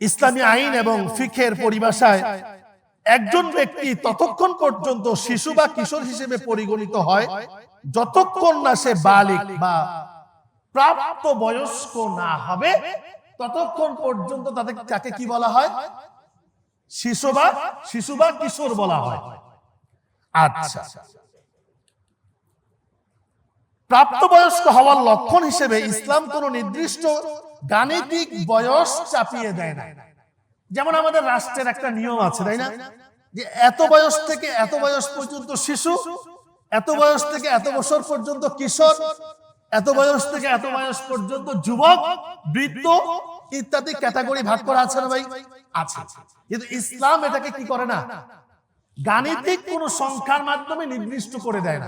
Speaker 1: ইসলামী আইন এবং ফিকহের পরিভাষায় একজন ব্যক্তি ততক্ষণ পর্যন্ত শিশু বা কিশোর হিসেবে পরিগণিত হয় যতক্ষণ না সে বালিগ বা প্রাপ্ত বয়স্ক না হবে, ততক্ষণ পর্যন্ত তাকে কি বলা হয়? শিশু বা কিশোর বলা হয়। আচ্ছা, প্রাপ্তবয়স্ক হওয়ার লক্ষণ হিসেবে ইসলাম কোন নির্দিষ্ট গাণিতিক বয়স চাপিয়ে দেয় না। যেমন আমাদের রাষ্ট্রের একটা নিয়ম আছে, তাই না? যে এত বয়স থেকে এত বয়স পর্যন্ত শিশু, এত বয়স থেকে এত বছর পর্যন্ত কিশোর, এত বয়স থেকে এত বয়স পর্যন্ত যুবক, বৃদ্ধ ইত্যাদি ক্যাটাগরি ভাগ করা আছে না ভাই? আছে। কিন্তু ইসলাম এটাকে কি করে না? গাণিতিক কোন সংখ্যার মাধ্যমে নির্দিষ্ট করে দেয় না,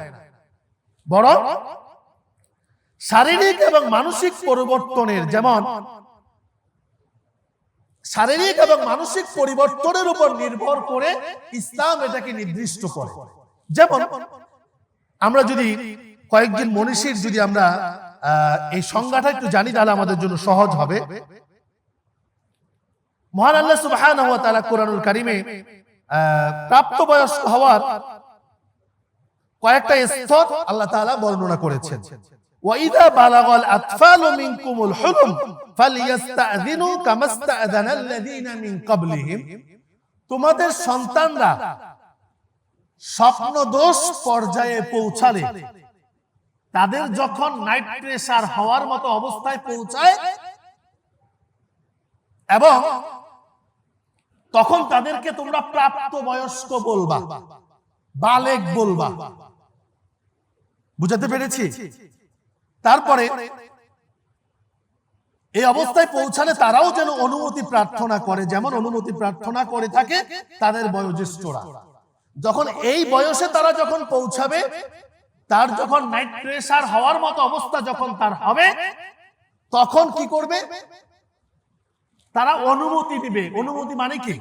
Speaker 1: বরং শারীরিক এবং মানসিক পরিবর্তনের, যেমন শারীরিক এবং মানসিক পরিবর্তনের উপর নির্ভর করে ইসলাম এটাকে নির্দিষ্ট করে। যেমন আমরা যদি কয়েকজন মনীষীর যদি আমরা এই সংজ্ঞাটা একটু জানি, তাহলে আমাদের জন্য সহজ হবে। মহান আল্লাহ সুবহানাহু ওয়া তাআলা কুরআনুল কারীমে প্রাপ্তবয়স্ক হওয়ার কয়েকটা স্তর আল্লাহ তাআলা বর্ণনা করেছেন। ওয়াইদা বালাগাল আতফালু মিনকুমুল হুলুম ফালিয়াস্তাযিনু কামাস্তাযানাল্লাযীনা মিন ক্বাবলিহিম, তোমাদের সন্তানরা স্বপ্নদোষ পর্যায়ে পৌঁছালে, তাদের যখন নাইট প্রেসার হওয়ার মতো অবস্থায় পৌঁছায় এবং তখন তাদেরকে তোমরা প্রাপ্ত বয়স্ক বলবা, বালেগ বলবা। বুঝাতে পেরেছি? তারপরে এই অবস্থায় পৌঁছালে তারাও যেন অনুমতি প্রার্থনা করে, যেমন অনুমতি প্রার্থনা করে থাকে তাদের বয়োজ্যেষ্ঠরা। যখন এই বয়সে তারা যখন পৌঁছাবে, তার যখন নাইট প্রেসার হওয়ার মতো অবস্থা যখন তার হবে, তখন কি করবে? তারা অনুমতি দিবে। অনুমতি মানে কি?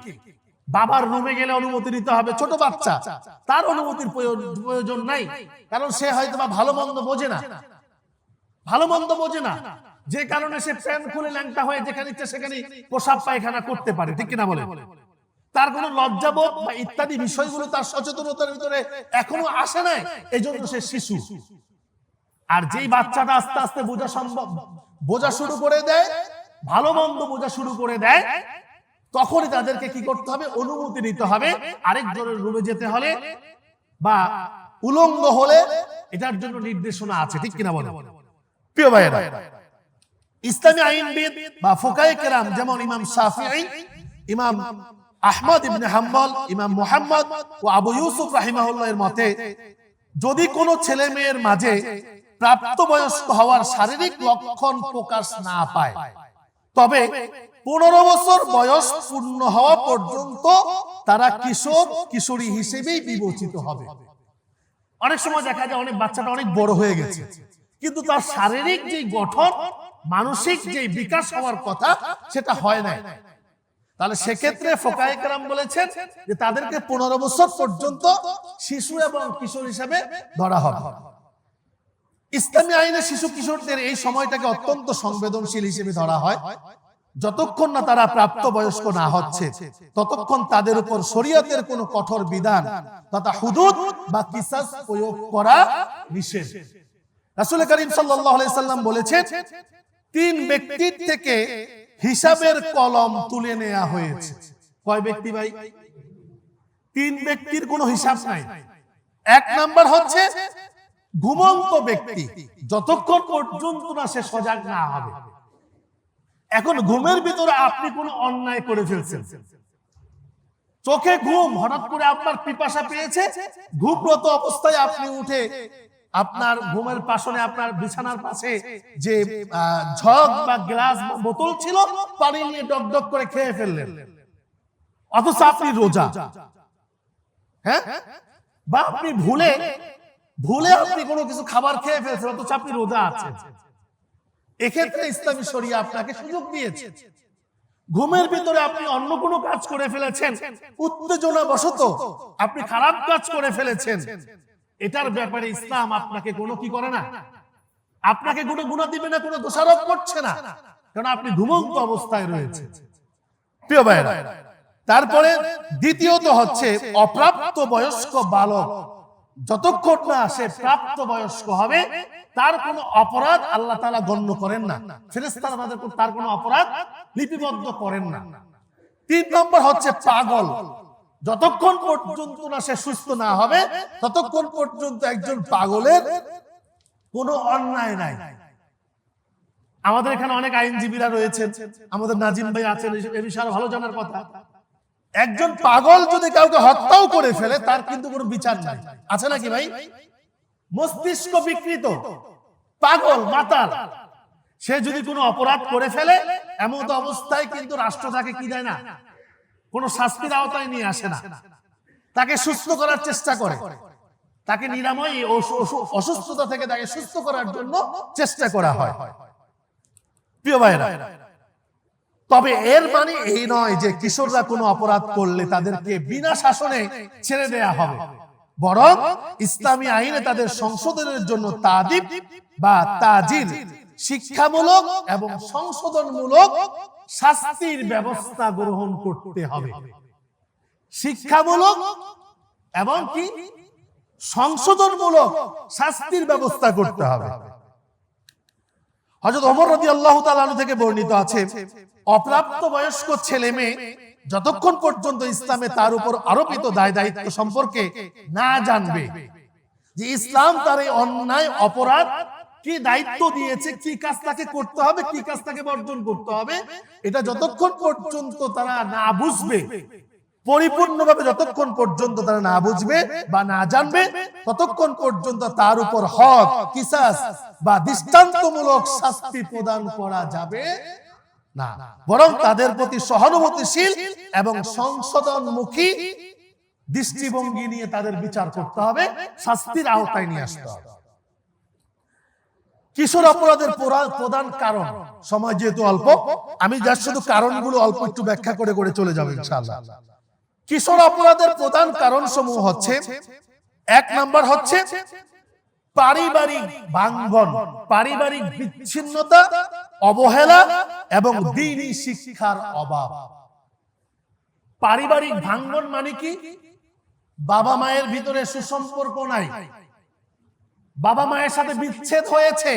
Speaker 1: বাবার রুমে গেলে অনুমতি নিতে হবে। ছোট বাচ্চা, তার অনুমতির প্রয়োজন নাই, কারণ সে হয়তো বা ভালো মন্দ বোঝে না, ভালো মন্দ বোঝে না, যে কারণে সে প্যান্ট খুলে ল্যাংটা হয়ে যেখানে ইচ্ছে সেখানে প্রসাব পায়খানা করতে পারে, ঠিক কিনা বলে? তার কোনো লজ্জাবোধ বা ইত্যাদি বিষয়গুলো তার সচেতনতার ভিতরে এখনো আসে নাই, এই জন্য সে শিশু। আর যেই বাচ্চাটা আস্তে আস্তে বোঝা শুরু করে দেয়, ভালো মন্দ বোঝা শুরু করে দেয়, তখনই তাদেরকে কি করতে হবে? অনুমতি নিতে হবে। আরেকজনের রুমে যেতে হলে বা উলঙ্গ হলে এটার জন্য নির্দেশনা আছে, ঠিক কিনা বলে? প্রিয় ভাইয়েরা, ইসলামী আইনবিদ বা ফুকায়ে কেরাম যেমন ইমাম শাফিঈ, ইমাম আহমদ ইবনে হাম্বল, ইমাম মুহাম্মদ ও আবু ইউসুফ রাহিমাহুল্লাহর মতে, যদি কোনো ছেলে মেয়ের মাঝে প্রাপ্তবয়স্ক হওয়ার শারীরিক লক্ষণ প্রকাশ না পায়, তবে 15 বছর বয়স পূর্ণ হওয়া পর্যন্ত তারা কিশোর কিশোরী হিসেবেই বিবেচিত হবে। অনেক সময় দেখা যায় অনেক বাচ্চাটা অনেক বড় হয়ে গেছে, কিন্তু তার শারীরিক যে গঠন, মানসিক যে বিকাশ হওয়ার কথা, সেটা হয় না। তাহলে সেক্ষেত্রে ফুকায়ে কেরাম বলেছেন যে তাদেরকে 15 বছর পর্যন্ত শিশু এবং কিশোর হিসেবে ধরা হবে। ইসলামী আইনে শিশু কিশোরদের এই সময়টাকে অত্যন্ত সংবেদনশীল হিসেবে ধরা হয়। যতক্ষণ না তারা প্রাপ্তবয়স্ক না হচ্ছে, ততক্ষণ তাদের উপর শরীয়তের কোনো কঠোর বিধান তথা হুদুদ বা কিসাস প্রয়োগ করা নিষেধ। রাসূল করিম সাল্লাল্লাহু আলাইহি সাল্লাম বলেছেন, 3 ব্যক্তির থেকে হিসাবের কলম তুলে নেওয়া হয়েছে। কয় ব্যক্তি ভাই? 3 ব্যক্তির কোনো হিসাব নাই। 1 নাম্বার হচ্ছে ঘুমন্ত ব্যক্তি, যতক্ষণ পর্যন্ত না সে সজাগ না হবে। এখন ঘুমের ভিতরে আপনি কোনো অন্যায় করে ফেলছেন, চোখে ঘুম, হঠাৎ করে আপনার পিপাসা পেয়েছে, ঘুমরত অবস্থায় আপনি উঠে আপনার ঘুমের পাশনে, আপনার বিছানার পাশে যে ঝগ বা গ্লাস বা বোতল ছিল, পানি নিয়ে ডক ডক করে খেয়ে ফেললেন, অথচ আপনি রোজা। হ্যাঁ, বা আপনি ভুলে আপনি কোনো কিছু খাবার খেয়ে ফেলছেন, অথচ আপনি রোজা আছেন। এক্ষেত্রে ইসলামী শরিয়া আপনাকে সুযোগ দিয়েছে। ঘুমের ভিতরে আপনি অন্য কোনো কাজ করে ফেলেছেন, উত্তেজনা বশত আপনি খারাপ কাজ করে ফেলেছেন, এটার ব্যাপারে ইসলাম আপনাকে কোনো কি করে না, আপনাকে কোনো গুনাহ দিবে না, কোনো দোষারোপ করছে না, কারণ আপনি ঘুমন্ত অবস্থায় রয়েছে। প্রিয় ভাইরা, তারপরে দ্বিতীয়ত হচ্ছে অপ্রাপ্ত বয়স্ক বালক, যতক্ষণ না সে প্রাপ্ত বয়স্ক হবে তার কোনো অপরাধ আল্লাহ তাআলা গণ্য করেন না, ফেরেশতারা তার কোনো অপরাধ লিপিবদ্ধ করেন না। 3 নম্বর হচ্ছে পাগল, যতক্ষণ পর্যন্ত না সে সুস্থ না হবে ততক্ষণ পর্যন্ত একজন পাগলের কোনো অন্যায় নাই। আমাদের এখানে অনেক আইনজীবীরা রয়েছেন, আমাদের নাজিম ভাই আছেন, এই বিষয়ে ভালো জানার কথা। একজন পাগল যদি কাউকে হত্যাও করে ফেলে, তার কিন্তু কোনো বিচার নাই, আছে নাকি ভাই? মস্তিষ্ক বিকৃত পাগল মাতাল, সে যদি কোনো অপরাধ করে ফেলে, এমন অবস্থায় কিন্তু রাষ্ট্র তাকে কি দেয় না, কোনো শাস্তির আওতায় নিয়ে আসে না, তাকে সুস্থ করার চেষ্টা করে, তাকে নিরাময় অসুস্থতা থেকে তাকে সুস্থ করার জন্য চেষ্টা করা হয়। প্রিয় ভাইরা, তবে এর মানে এই নয় যে কিশোররা কোনো অপরাধ করলে তাদেরকে বিনা শাসনে ছেড়ে দেয়া হবে, বরং ইসলামী আইনে তাদের সংশোধনের জন্য তাদিব বা তাজির, শিক্ষামূলক এবং সংশোধনমূলক শাস্তির ব্যবস্থা গ্রহণ করতে হবে। শিক্ষামূলক এবং কি সংশোধনমূলক শাস্তির ব্যবস্থা করতে হবে। হযরত ওমর রাদিয়াল্লাহু তাআলা আনহু থেকে বর্ণিত আছে, অপ্রাপ্ত বয়স্ক ছেলে মেয়ে যতক্ষণ পর্যন্ত ইসলামে তার উপর আরোপিত দায় দায়িত্ব সম্পর্কে না জানবে, যে ইসলাম তার এই অন্যায় অপরাধ কি দায়িত্ব দিয়েছে, কি কাজ তাকে করতে হবে, কি কাজ তাকে বর্জন করতে হবে, এটা যতক্ষণ পর্যন্ত তারা না বুঝবে, পরিপূর্ণভাবে যতক্ষণ পর্যন্ত তারা না বুঝবে বা না জানবে, ততক্ষণ পর্যন্ত তার উপর হক, কিসাস বা দৃষ্টান্তমূলক শাস্তি প্রদান করা যাবে না, বরং তাদের প্রতি সহানুভূতিশীল এবং সংশোধনমুখী দৃষ্টিভঙ্গি নিয়ে তাদের বিচার করতে হবে, শাস্তির আওতায় নিয়ে আসতে হবে। কিশোর অপরাধের প্রধান কারণ, সময় যেহেতু অল্প, আমি যার শুধু কারণগুলো অল্প একটু ব্যাখ্যা করে করে চলে যাবো ইনশাআল্লাহ। কিশোর অপরাধের প্রধান কারণ সমূহ হচ্ছে, এক নাম্বার হচ্ছে পারিবারিক ভাঙ্গন, পারিবারিক বিচ্ছিন্নতা, অবহেলা এবং দ্বীনি শিক্ষার অভাব। পারিবারিক ভাঙ্গন মানে কি? বাবা মায়ের ভিতরে সুসম্পর্ক নাই, বাবা মায়ের সাথে বিচ্ছেদ হয়েছে,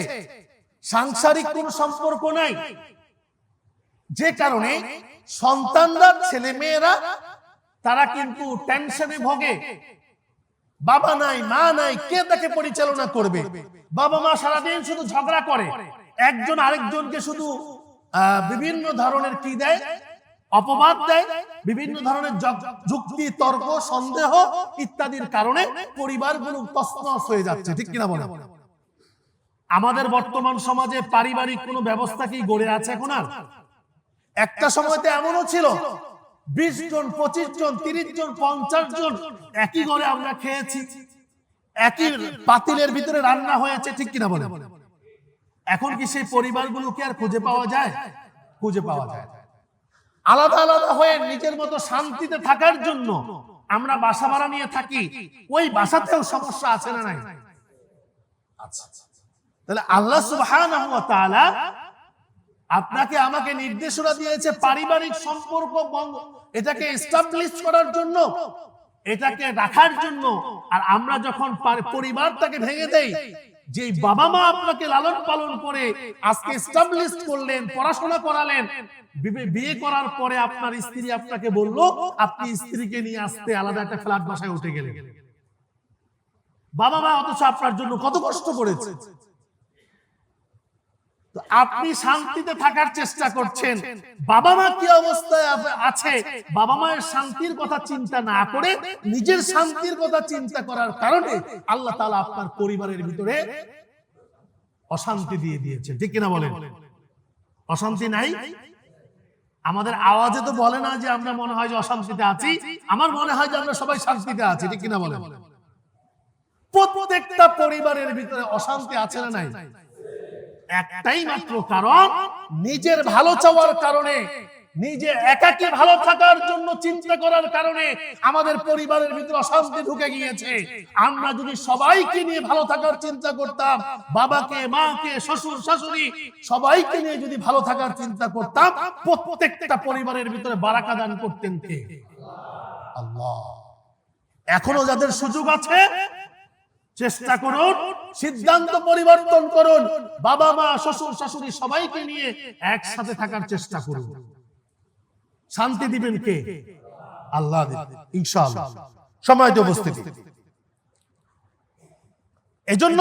Speaker 1: সাংসারিক কোন সম্পর্ক নাই, যে কারণে সন্তানরা, ছেলে মেয়েরা তারা কিন্তু টেনশনে ভোগে। বাবা নাই, মা নাই, কে তাকে পরিচালনা করবে? বাবা মা সারাদিন শুধু ঝগড়া করে, একজন আরেকজনকে শুধু বিভিন্ন ধরনের কি দেয়, অপবাদ দেয়, বিভিন্ন ধরনের যুক্তি, তর্ক, সন্দেহ ইত্যাদির কারণে পরিবারগুলো তছনছ হয়ে যাচ্ছে, ঠিক কিনা বলেন? আমাদের বর্তমান সমাজে পারিবারিক কোনো ব্যবস্থা কি গড়ে আছে এখন আর? একটা সময়তে এমনও ছিল 20 জন, 25 জন, 30 জন, 50 জন একই ঘরে আমরা খেয়েছি, একই পাতিলের ভিতরে রান্না হয়েছে, ঠিক কিনা বলেন? এখন কি সেই পরিবারগুলো কি আর খুঁজে পাওয়া যায়? খুঁজে পাওয়া যায়। আলাদা আলাদা হয়ে নিজের মতো শান্তিতে থাকার জন্য আমরা বাসা ভাড়া নিয়ে থাকি, ওই বাসাতেও সমস্যা আছে না নাই? আচ্ছা, তাহলে আল্লাহ সুবহানাহু ওয়া তাআলা আপনাকে আমাকে নির্দেশনা দিয়েছে পারিবারিক সম্পর্ক এটাকে এস্টাবলিশ করার জন্য, এটাকে রাখার জন্য। আর আমরা যখন পরিবারটাকে ভেঙে দেই, যে বাবা মা আপনাকে লালন পালন করে আজকে এস্টাবলিশ করলেন, পড়াশোনা করালেন, বিয়ে করার পরে আপনার স্ত্রী আপনাকে বলল, আপনি স্ত্রীকে নিয়ে আসতে আলাদা একটা ফ্ল্যাট বাসায় উঠে গেলেন। বাবা মা অথচ আপনার জন্য কত কষ্ট করেছে। আপনি শান্তিতে থাকার চেষ্টা করছেন, বাবা মা কি অবস্থায় আছে, বাবা মায়ের শান্তির কথা চিন্তা না করে নিজের শান্তির কথা চিন্তা করার কারণে আল্লাহ তাআলা আপনার পরিবারের ভিতরে অশান্তি দিয়ে দিয়েছেন, ঠিক কিনা বলেন? অশান্তি নাই? আমাদের আওয়াজে তো বলে না যে আমরা মনে হয় যে অশান্তিতে আছি, আমার মনে হয় যে আমরা সবাই শান্তিতে আছি, ঠিক কিনা বলেন? প্রত্যেকটা পরিবারের ভিতরে অশান্তি আছে না নাই? একটাই মাত্র কারণ, নিজের ভালো চাওয়ার কারণে, নিজে একাকী ভালো থাকার জন্য চিন্তা করার কারণে আমাদের পরিবারের ভিতরে অশান্তি ঢুকে গিয়েছে। আমরা যদি সবাইকে নিয়ে ভালো থাকার চিন্তা করতাম, বাবাকে, মাকে, শ্বশুর শাশুড়ি সবাইকে নিয়ে যদি ভালো থাকার চিন্তা করতাম, প্রত্যেকটা পরিবারের ভিতরে বারাকা দান করতেন কে? আল্লাহ। এখনো যাদের সুযোগ আছে চেষ্টা করুন, সিদ্ধান্ত পরিবর্তন করুন, বাবা মা, শ্বশুর শাশুড়ি সবাইকে নিয়ে একসাথে থাকার চেষ্টা করুন। শান্তি দিবেন কে? আল্লাহ দিবেন ইনশাআল্লাহ। সময়তে উপস্থিতি। এজন্য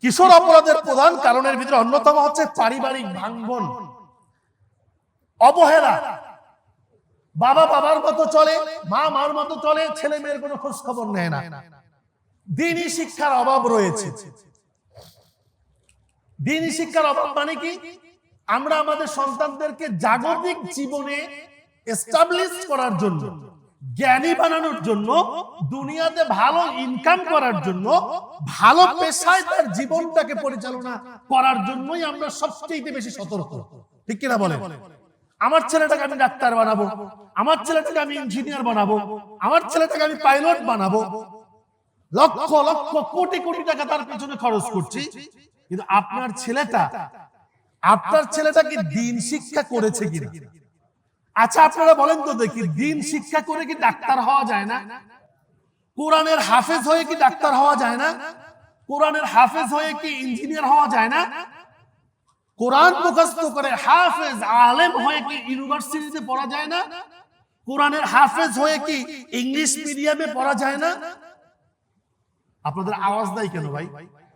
Speaker 1: কিশোর অপরাধের প্রধান কারণের ভিতরে অন্যতম হচ্ছে পারিবারিক ভাঙ্গন, অবহেলা। বাবা বাবার মতো চলে, মা মার মতো চলে, ছেলে মেয়ের কোনো খোঁজ খবর নেয় না। দ্বীনি শিক্ষার অভাব রয়েছে। দ্বীনি শিক্ষার অভাব মানে কি? আমরা আমাদের সন্তানদেরকে জাগতিক জীবনে এস্টাবলিশ করার জন্য, জ্ঞানী বানানোর জন্য, দুনিয়াতে ভালো ইনকাম করার জন্য, ভালো পেশায় তার জীবনটাকে পরিচালনা করার জন্যই আমরা সবচেয়ে বেশি সতর্ক, ঠিক কিনা বলেন? আমার ছেলেটাকে আমি ডাক্তার বানাবো, আমার ছেলেটাকে আমি ইঞ্জিনিয়ার বানাবো, আমার ছেলেটাকে আমি পাইলট বানাবো, লক্ষ লক্ষ কোটি কোটি টাকা তার পেছনে খরচ করছি, কিন্তু আপনার ছেলেটা কি দ্বীন শিক্ষা করেছে কিনা? আচ্ছা আপনারা বলেন তো দেখি, দ্বীন শিক্ষা করে কি ডাক্তার হওয়া যায় না? কোরআনের হাফেজ হয়ে কি ডাক্তার হওয়া যায় না? কোরআনের হাফেজ হয়ে কি ইঞ্জিনিয়ার হওয়া যায় না? কোরআন মুখস্থ করে হাফেজ আলেম হয়ে কি ইউনিভার্সিটিতে পড়া যায় না? কোরআনের হাফেজ হয়ে কি ইংলিশ মিডিয়ামে পড়া যায় না? আপনাদের আওয়াজ নাই কেন ভাই?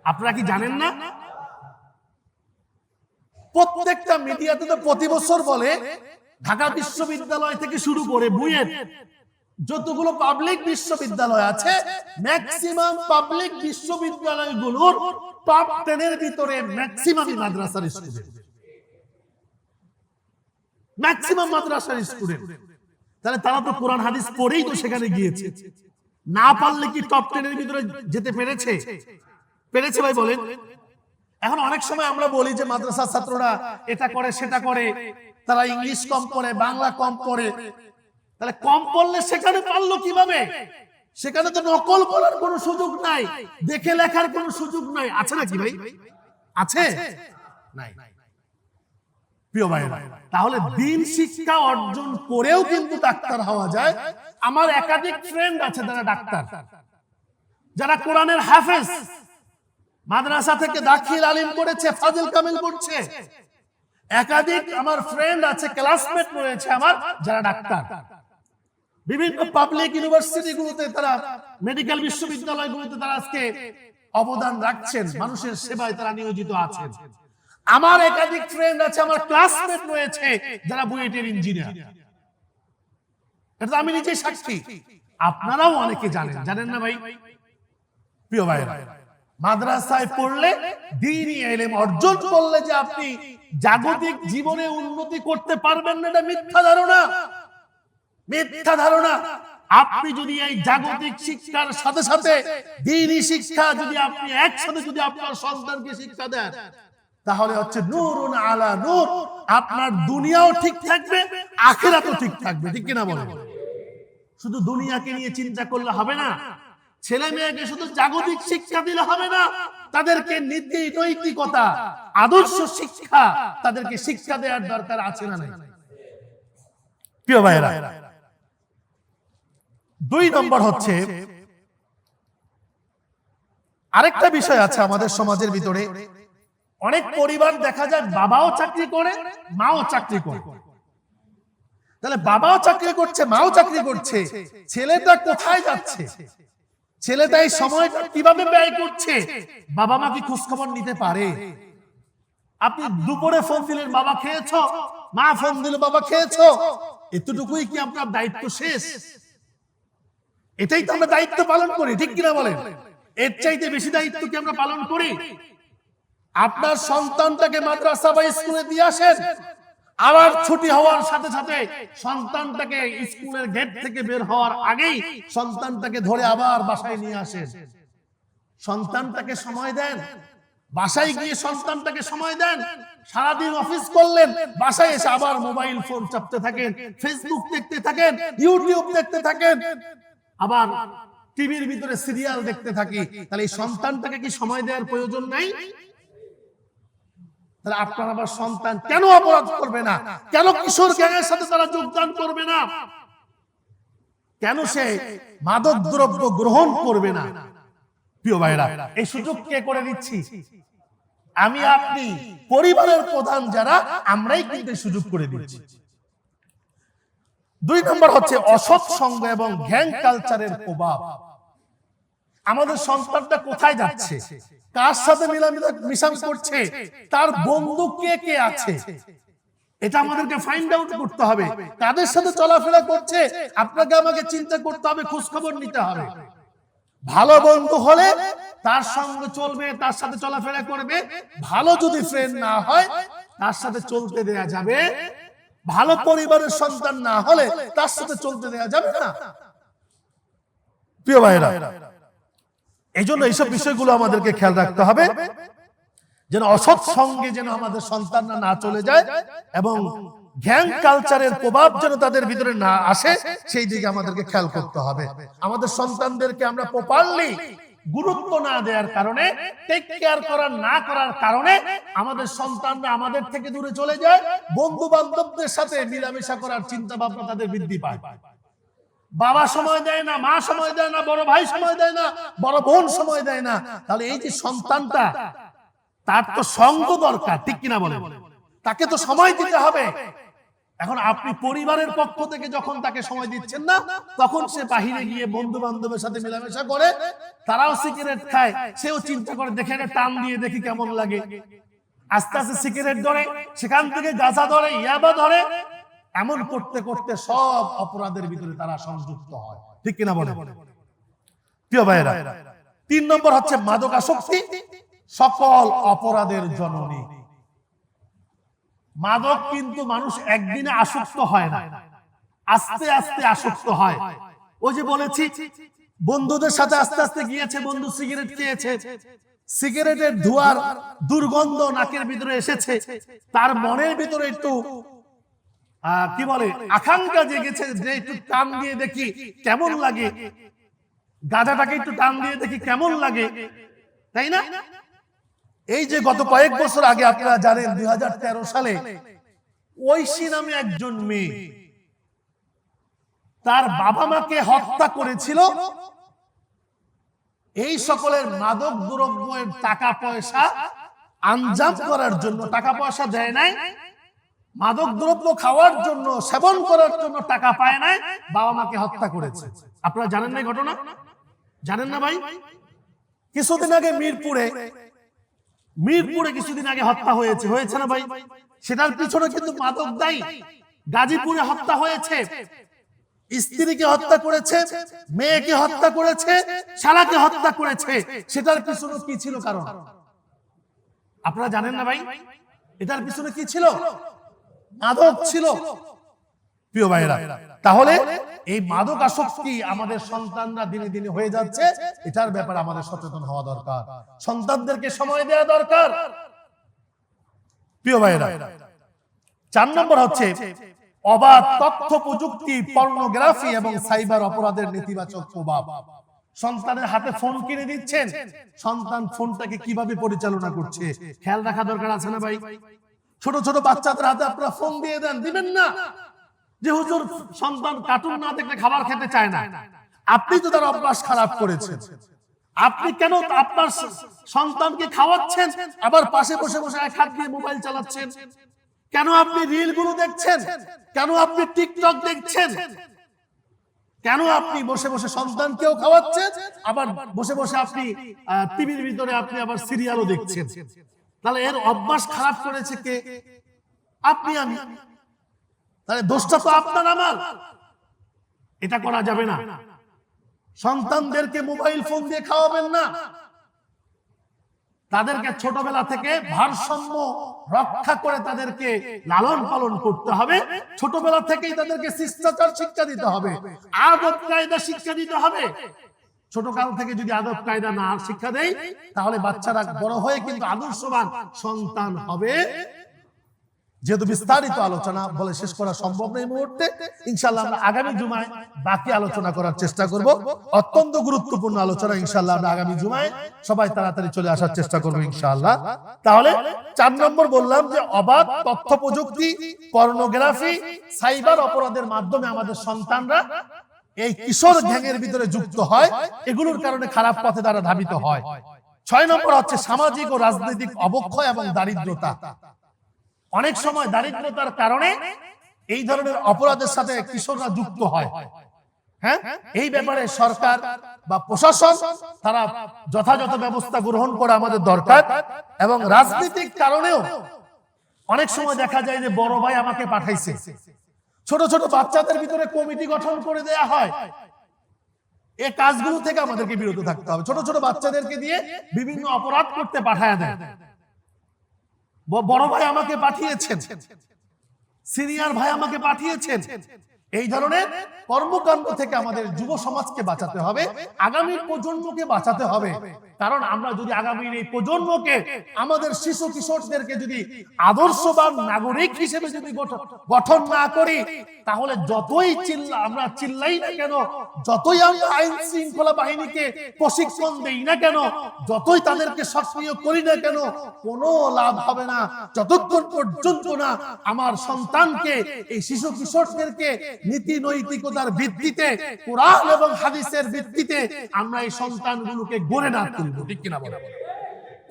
Speaker 1: আপনারা কি জানেন না? প্রত্যেকটা মিডিয়াতে তো প্রতি বছর বলে ঢাকা বিশ্ববিদ্যালয় থেকে শুরু করে বুয়েট যতগুলো পাবলিক বিশ্ববিদ্যালয় আছে, ম্যাক্সিমাম পাবলিক বিশ্ববিদ্যালয়গুলোর টপ 10 এর ভিতরে ম্যাক্সিমামই মাদ্রাসার স্টুডেন্ট। ম্যাক্সিমাম মাদ্রাসার স্টুডেন্ট। তাহলে তারা তো কোরআন হাদিস পড়েই তো সেখানে গিয়েছে। না পারলে কি টপ 10 এর ভিতরে যেতে পেরেছে? পেরেছে ভাই বলেন? এখন অনেক সময় আমরা বলি যে মাদ্রাসার ছাত্ররা এটা করে সেটা করে, তারা ইংলিশ কম পড়ে, বাংলা কম পড়ে। তাহলে কম পড়লে সেখানে পারলো কিভাবে? সেখানে তো নকল করার কোনো সুযোগ নাই, দেখে লেখার কোনো সুযোগ নাই। আছে নাকি ভাই? আছে? নাই। প্রিয় ভাইরা, তাহলে দিন শিক্ষা অর্জন করেও কিন্তু ডাক্তার হওয়া যায়। আমার একাধিক ফ্রেন্ড আছে যারা ডাক্তার, যারা কোরআনের হাফেজ, মাদ্রাসা থেকে দাখিল আলিম করেছে, ফাজিল কামিল করছে। একাধিক আমার ফ্রেন্ড আছে, ক্লাসমেট রয়েছে আমার, যারা ডাক্তার। বিভিন্ন পাবলিক ইউনিভার্সিটিগুলোতে তারা, মেডিকেল বিশ্ববিদ্যালয়গুলোতে তারা আজকে অবদান রাখছেন, মানুষের সেবায় তারা নিয়োজিত আছেন। আমার একাধিক ফ্রেন্ড আছে, আমার ক্লাসমেট রয়েছে যারা বুয়েটের ইঞ্জিনিয়ার। এটা আমি নিজেই সাক্ষী, আপনারাও অনেকে জানেন। জানেন না ভাই? প্রিয় ভাইরা, মাদ্রাসায় পড়লে, দ্বীনি ইলম অর্জন করলে যে আপনি জাগতিক জীবনে উন্নতি করতে পারবেন না, এটা মিথ্যা ধারণা। মিথ্যা ধারণা। আপনি যদি এই জাগতিক শিক্ষার সাথে সাথে দ্বীনি শিক্ষা যদি আপনি একসাথে যদি আপনার সন্তানকে শিক্ষা দেন, তাহলে হচ্ছে নূরুন আলা নূর। আপনার দুনিয়াও ঠিক থাকবে, আখিরাতও ঠিক থাকবে। ঠিক কিনা বলেন? শুধু দুনিয়াকে নিয়ে চিন্তা করলে হবে না। ছেলে মেয়েকে শুধু জাগতিক শিক্ষা দিলে হবে না, তাদেরকে নীতি, নৈতিকতা, আদর্শ শিক্ষা, তাদেরকে শিক্ষা দেওয়ার দরকার আছে না নাই? প্রিয় ভাইরা, 2 নম্বর হচ্ছে আরেকটা বিষয় আছে আমাদের সমাজের ভিতরে। অনেক পরিবার দেখা যায় বাবাও চাকরি করে, মাও চাকরি করে। তাহলে বাবাও চাকরি করছে, মাও চাকরি করছে, ছেলেটা কোথায় যাচ্ছে? ছেলেটা এই সময়টা কিভাবে ব্যয় করছে? বাবা মা কি খোঁজ খবর নিতে পারে? আপনি দুপুরে ফোন দিলেন, বাবা খেয়েছো? মা ফোন দিল, বাবা খেয়েছো? এতটুকুই কি আপনার দায়িত্ব শেষ? এটাই তো আমরা দায়িত্ব পালন করি, ঠিক কিনা বলেন? এর চাইতে বেশি দায়িত্ব কি আমরা পালন করি? আপনার সন্তানটাকে মাদ্রাসা বা স্কুলে দিয়ে আসেন, আবার ছুটি হওয়ার সাথে সাথে সন্তানটাকে স্কুলের গেট থেকে বের হওয়ার আগেই সন্তানটাকে ধরে আবার বাসায় নিয়ে আসেন। সন্তানটাকে সময় দেন, বাসায় গিয়ে সন্তানটাকে সময় দেন। সারাদিন অফিস করলেন, বাসায় এসে আবার মোবাইল ফোন চাপতে থাকেন, ফেসবুক দেখতে থাকেন, ইউটিউব দেখতে থাকেন, আবার টিভির ভিতরে সিরিয়াল দেখতে থাকি। তাহলে এই সন্তানটাকে কি সময় দেওয়ার প্রয়োজন নাই? তাহলে আপনার আবার সন্তান কেন অপরাধ করবে না? কেন কিশোর গ্যাংয়ের সাথে তারা যোগদান করবে না? কেন সে মাদক দ্রব্য গ্রহণ করবে না? প্রিয় ভাইরা, এই সুযোগ কে করে দিচ্ছি? আমি, আপনি, পরিবারের প্রধান যারা, আমরাই কিন্তু সুযোগ করে দিচ্ছি। 2 নম্বর হচ্ছে অসৎ সঙ্গ এবং গ্যাং কালচারের প্রভাব। আমাদের সন্তানটা কোথায় যাচ্ছে, কার সাথে মিশামি করছে, তার বন্ধু কে কে আছে, এটা আমাদেরকে ফাইন্ড আউট করতে হবে। কাদের সাথে চলাফেরা করছে আপনাকে আমাকে চিন্তা করতে হবে, খোঁজ খবর নিতে হবে। ভালো বন্ধু হলে তার সঙ্গে চলবে, তার সাথে চলাফেরা করবে। ভালো যদি ফ্রেন্ড না হয় তার সাথে চলতে দেয়া যাবে। ভালো পরিবারের সন্তান না হলে তার সাথে চলতে দেয়া যাবে না। প্রিয় ভাইরা, এই জন্য এইসব বিষয়গুলো আমাদেরকে খেয়াল রাখতে হবে, যেন অসৎ সঙ্গে যেন আমাদের সন্তানরা না চলে যায় এবং গ্যাং কালচারের প্রভাব যেন তাদের ভিতরে না আসে, সেই দিকে আমাদেরকে খেয়াল করতে হবে। আমাদের সন্তানদেরকে আমরা প্রপারলি গুরুত্ব না দেওয়ার কারণে, টেক কেয়ার করার না করার কারণে আমাদের সন্তানরা আমাদের থেকে দূরে চলে যায়। বন্ধু বান্ধবদের সাথে মিলামেশা করার চিন্তা ভাবনা তাদের বৃদ্ধি পায়। বাবা সময় দেয় না, মা সময় দেয় না, বড় ভাই সময় দেয় না, বড় বোন সময় দেয় না, তাহলে এই যে সন্তানটা, তার তো সঙ্গ দরকার, ঠিক কিনা বলেন? তাকে তো সময় দিতে হবে। এখন আপনি পরিবারের পক্ষ থেকে যখন তাকে সময় দিচ্ছেন না, তখন সে বাহিরে গিয়ে বন্ধু বান্ধবের সাথে মেলামেশা করে, তারাও সিগারেট খায়, সেও চিন্তা করে দেখে একটা টান দিয়ে দেখি কেমন লাগে। আস্তে আস্তে সিগারেট ধরে, সেখান থেকে গাঁজা ধরে, ইয়াবা ধরে, এমন করতে করতে সব অপরাধের ভিতরে তারা সংযুক্ত হয়, ঠিক কিনা বলে? প্রিয় ভাইয়েরা, 3 নম্বর হচ্ছে মাদকাসক্তি, সকল অপরাধের জননী। মাদক কিন্তু মানুষ একদিনে আসক্ত হয় না, আস্তে আস্তে আসক্ত হয়। ওই যে বলেছি, বন্ধুদের সাথে আস্তে আস্তে গিয়েছে, বন্ধু সিগারেট খেয়েছে, সিগারেটের ধোঁয়ার দুর্গন্ধ নাকের ভিতরে এসেছে, তার মনের ভিতরে একটু কি বলে আকাঙ্ক্ষা জেগেছে যে একটু টান দিয়ে দেখি কেমন লাগে, গাঁজাটাকে একটু টান দিয়ে দেখি কেমন লাগে, তাই না? এই যে গত কয়েক বছর আগে আপনারা জানেন 2013 সালে ঐশী নামে একজন মেয়ে তার বাবা মাকে হত্যা করেছিল এই সকলের মাদক দ্রব্যের টাকা পয়সা আঞ্জাম করার জন্য। টাকা পয়সা দেয় নাই, মাদক দ্রব্য খাওয়ার জন্য, সেবন করার জন্য টাকা পায় নাই, বাবা মাকে হত্যা করেছে। আপনারা জানেন না ঘটনা? জানেন না ভাই? কিছুদিন আগে মিরপুরে কিছুদিন আগে হত্যা হয়েছে না ভাই? সেটার পিছনে কিন্তু মাদক দায়ী। গাজীপুরে হত্যা হয়েছে, স্ত্রীকে হত্যা করেছে, মেয়েকে হত্যা করেছে, শালাকে হত্যা করেছে। সেটার পিছনে কি ছিল কারণ? আপনারা জানেন না ভাই? এটার পিছনে কি ছিল? মাদক ছিল। প্রিয় ভাইরা, তাহলে এই মাদক আসক্তি আমাদের সন্তানরা দিনে দিনে হয়ে যাচ্ছে, এটার ব্যাপারে আমাদের সচেতন হওয়া দরকার, সন্তানদেরকে সময় দেওয়া দরকার। প্রিয় ভাইরা, 4 নম্বর হচ্ছে অবাধ তথ্য প্রযুক্তি, পর্নোগ্রাফি এবং সাইবার অপরাধের নেতিবাচক প্রভাব। সন্তানের হাতে ফোন কিনে দিচ্ছেন, সন্তান ফোনটাকে কিভাবে পরিচালনা করছে খেয়াল রাখা দরকার আছে না ভাই? ছোট ছোট বাচ্চাদের হাতে আপনারা ফোন দিয়ে দেন, দিবেন না। যে হুজুর সন্তান কার্টুন না দেখলে খাবার খেতে চায় না, আপনি তো তার অভ্যাস খারাপ করেছেন। আপনি কেন আপনার সন্তানকে খাওয়াচ্ছেন, আবার পাশে বসে বসে এক হাত দিয়ে মোবাইল চালাচ্ছেন? কেন আপনি রিল গুলো দেখছেন? কেন আপনি টিকটক দেখছেন? কেন আপনি বসে বসে সন্তানকেও খাওয়াচ্ছেন, আবার বসে বসে আপনি টিভির ভিতরে আপনি আবার সিরিয়ালও দেখছেন? তাহলে এর অভ্যাস খারাপ করেছে কে? আপনি, আমি। তাহলে দোষটা তো আপনার আমার। এটা করা যাবে না। সন্তানদেরকে মোবাইল ফোন দিয়ে খাওয়াবেন না। তাদেরকে ছোটবেলা থেকে ভারসাম্য রক্ষা করে তাদেরকে লালন পালন করতে হবে। ছোটবেলা থেকেই তাদেরকে শিষ্টাচার শিক্ষা দিতে হবে, আদব কায়দা শিক্ষা দিতে হবে। ছোট কাল থেকে যদি আদব কায়দা না শিক্ষা দেয়, তাহলে বাচ্চারা বড় হয়ে কিন্তু আদর্শবান সন্তান হবে। যেহেতু বিস্তারিত আলোচনা বলে শেষ করা সম্ভব নেই মুহূর্তে, ইনশাআল্লাহ আমরা আগামী জুমায় বাকি আলোচনা করার চেষ্টা করব। অত্যন্ত গুরুত্বপূর্ণ আলোচনা, ইনশাআল্লাহ আমরা আগামী জুমায় সবাই তাড়াতাড়ি চলে আসার চেষ্টা করব ইনশাআল্লাহ। তাহলে 4 নম্বর বললাম যে অবাধ তথ্য প্রযুক্তি, পর্নোগ্রাফি, সাইবার অপরাধের মাধ্যমে আমাদের সন্তানরা এই কিশোর গ্যাংয়ের ভিতরে যুক্ত হয়, এগুলোর কারণে খারাপ পথে তারা ধাবিত হয়। 6 নম্বর হচ্ছে সামাজিক ও রাজনৈতিক অবক্ষয় এবং দারিদ্রতা। অনেক সময় দারিদ্রতার কারণে এই ধরনের অপরাধের সাথে কিশোররা যুক্ত হয়। হ্যাঁ, এই ব্যাপারে সরকার বা প্রশাসন তারা যথাযথ ব্যবস্থা গ্রহণ করা আমাদের দরকার। এবং রাজনৈতিক কারণেও অনেক সময় দেখা যায় যে বড় ভাই আমাকে পাঠাইছে, ছোট ছোট বাচ্চাদের ভিতরে কমিটি গঠন করে দেয়া হয়। এই কাজগুলো থেকে আমাদেরকে বিরত থাকতে হবে। ছোট ছোট বাচ্চাদেরকে দিয়ে বিভিন্ন অপরাধ করতে পাঠায় দেয়। বড় ভাই আমাকে পাঠিয়েছেন, সিনিয়র ভাই আমাকে পাঠিয়েছেন, এই ধরনের কর্মকাণ্ড থেকে আমাদের যুব সমাজকে বাঁচাতে হবে, আগামীর প্রজন্মকে বাঁচাতে হবে। কারণ আমরা যদি আগামীর এই প্রজন্মকে, আমাদের শিশু কিশোরদেরকে যদি আদর্শবান নাগরিক হিসেবে যদি গঠন না করি, তাহলে যতই আমরা চিল্লাই না কেন, যতই আমরা আইন শৃঙ্খলা বাহিনীকে প্রশিক্ষণ দেই না কেন, যতই তাদেরকে সক্রিয় করি না কেন, কোনো লাভ হবে না যতক্ষণ পর্যন্ত না আমার সন্তানকে, এই শিশু কিশোরদেরকে নীতি নৈতিকতার ভিত্তিতে, কোরআন এবং হাদিসের ভিত্তিতে আমরা এই সন্তানগুলোকে গড়ে না তুলব, ঠিক কিনা বলেন?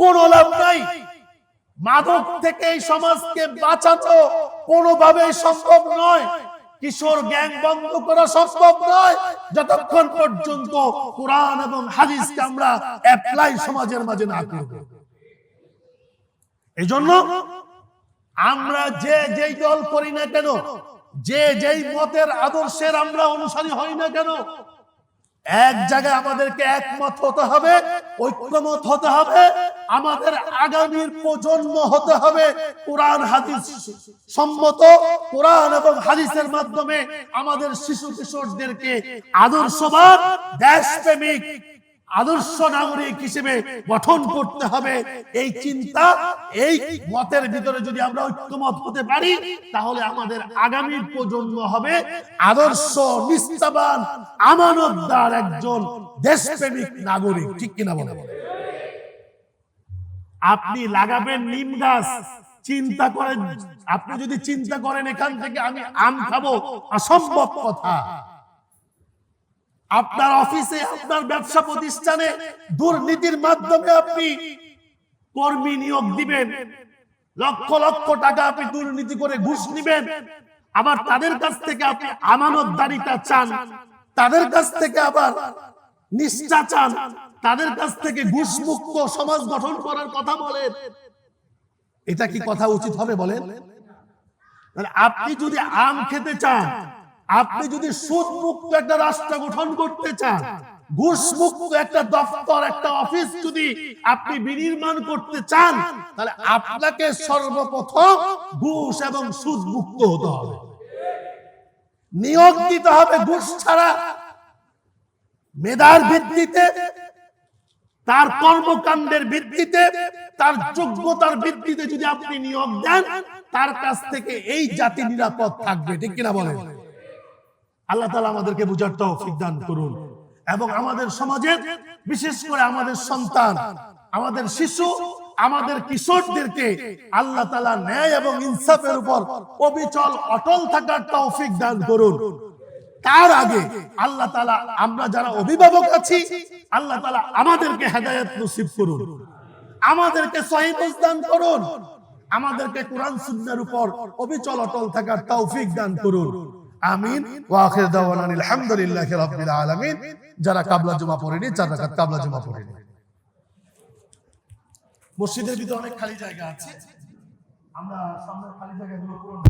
Speaker 1: কোনো লাভ নাই। মাদক থেকে এই সমাজকে বাঁচানো কোনোভাবেই সম্ভব নয়। কিশোর গ্যাং বন্ধ করা সম্ভব নয় যতক্ষণ পর্যন্ত কোরআন এবং হাদিসকে আমরা অ্যাপ্লাই সমাজের মাঝে না করব। এই জন্য আমরা যে যেই দল করি না কেন, যে যেই মতের আদর্শের আমরা অনুসারী হই না কেন, এক জায়গায় আমাদেরকে একমত হতে হবে, ঐক্যমত হতে হবে। আমাদের আগামীর প্রজন্ম হতে হবে কোরআন হাদিস সম্মত। কোরআন এবং হাদিসের মাধ্যমে আমাদের শিশু কিশোরদেরকে আদর্শবান, দেশপ্রেমিক, আদর্শ নাগরিক হিসেবে গঠন করতে হবে। এই চিন্তা, এই মতের ভিতরে যদি আমরা ঐক্যমত হতে পারি, তাহলে আমাদের আগামীর প্রজন্ম হবে আদর্শ, নিষ্ঠাবান, আমানতদার একজন দেশপ্রেমিক নাগরিক, ঠিক কিনা বলে? আপনি লাগাবেন নিম গাছ, চিন্তা করেন, আপনি যদি চিন্তা করেন এখান থেকে আমি আম খাবো, অসম্ভব কথা। আপনার অফিসে, আপনার ব্যবসা প্রতিষ্ঠানে দুর্নীতির মাধ্যমে আপনি কর্মী নিয়োগ দিবেন, লক্ষ লক্ষ টাকা আপনি দুর্নীতি করে ঘুষ নিবেন, আবার তাদের কাছ থেকে আপনি আমানতদারিতা চান, তাদের কাছ থেকে আবার নিষ্ঠা চান, তাদের কাছ থেকে ঘুষ মুক্ত সমাজ গঠন করার কথা বলেন। এটা কি কথা উচিত হবে বলেন? আপনি যদি আম খেতে চান, আপনি যদি সুদ মুক্ত একটা রাষ্ট্র গঠন করতে চান, ঘুষ মুক্ত একটা দপ্তর, একটা অফিস যদি আপনি বিনির্মাণ করতে চান, তাহলে আপনাকে সর্বপ্রথম ঘুষ এবং সুদ মুক্ত হতে হবে। নিয়োগ দিতে হবে ঘুষ ছাড়া, মেধার ভিত্তিতে, তার কর্মকাণ্ডের ভিত্তিতে, তার যোগ্যতার ভিত্তিতে যদি আপনি নিয়োগ দেন, তার কাছ থেকে এই জাতি নিরাপদ থাকবে, ঠিক কিনা বলেন? আল্লাহ তাআলা আমাদেরকে বুঝার তৌফিক দান করুন এবং আমাদের সমাজের, বিশেষ করে আমাদের সন্তান, আমাদের শিশু, আমাদের কিশোরদেরকে আল্লাহ তাআলা ন্যায় এবং ইনসাফের উপর অবিচল অটল থাকার তৌফিক দান করুন। তার আগে আল্লাহ তাআলা, আমরা যারা অভিভাবক আছি, আল্লাহ তাআলা আমাদেরকে হেদায়েত নসিব করুন, আমাদেরকে সহিহ বুঝ দান করুন, আমাদেরকে কোরআন সুন্নাহর উপর অবিচল অটল থাকার তৌফিক দান করুন। আমিন। ওয়া আখির দাওয়ানা আলহামদুলিল্লাহি রাব্বিল আলামিন। যারা কাবলা জুমা পড়েনি, 4 রাকাত কাবলা জুমা পড়েনি। মসজিদের ভিতরে অনেক খালি জায়গা আছে, আমরা সামনে খালি জায়গাগুলো পূরণ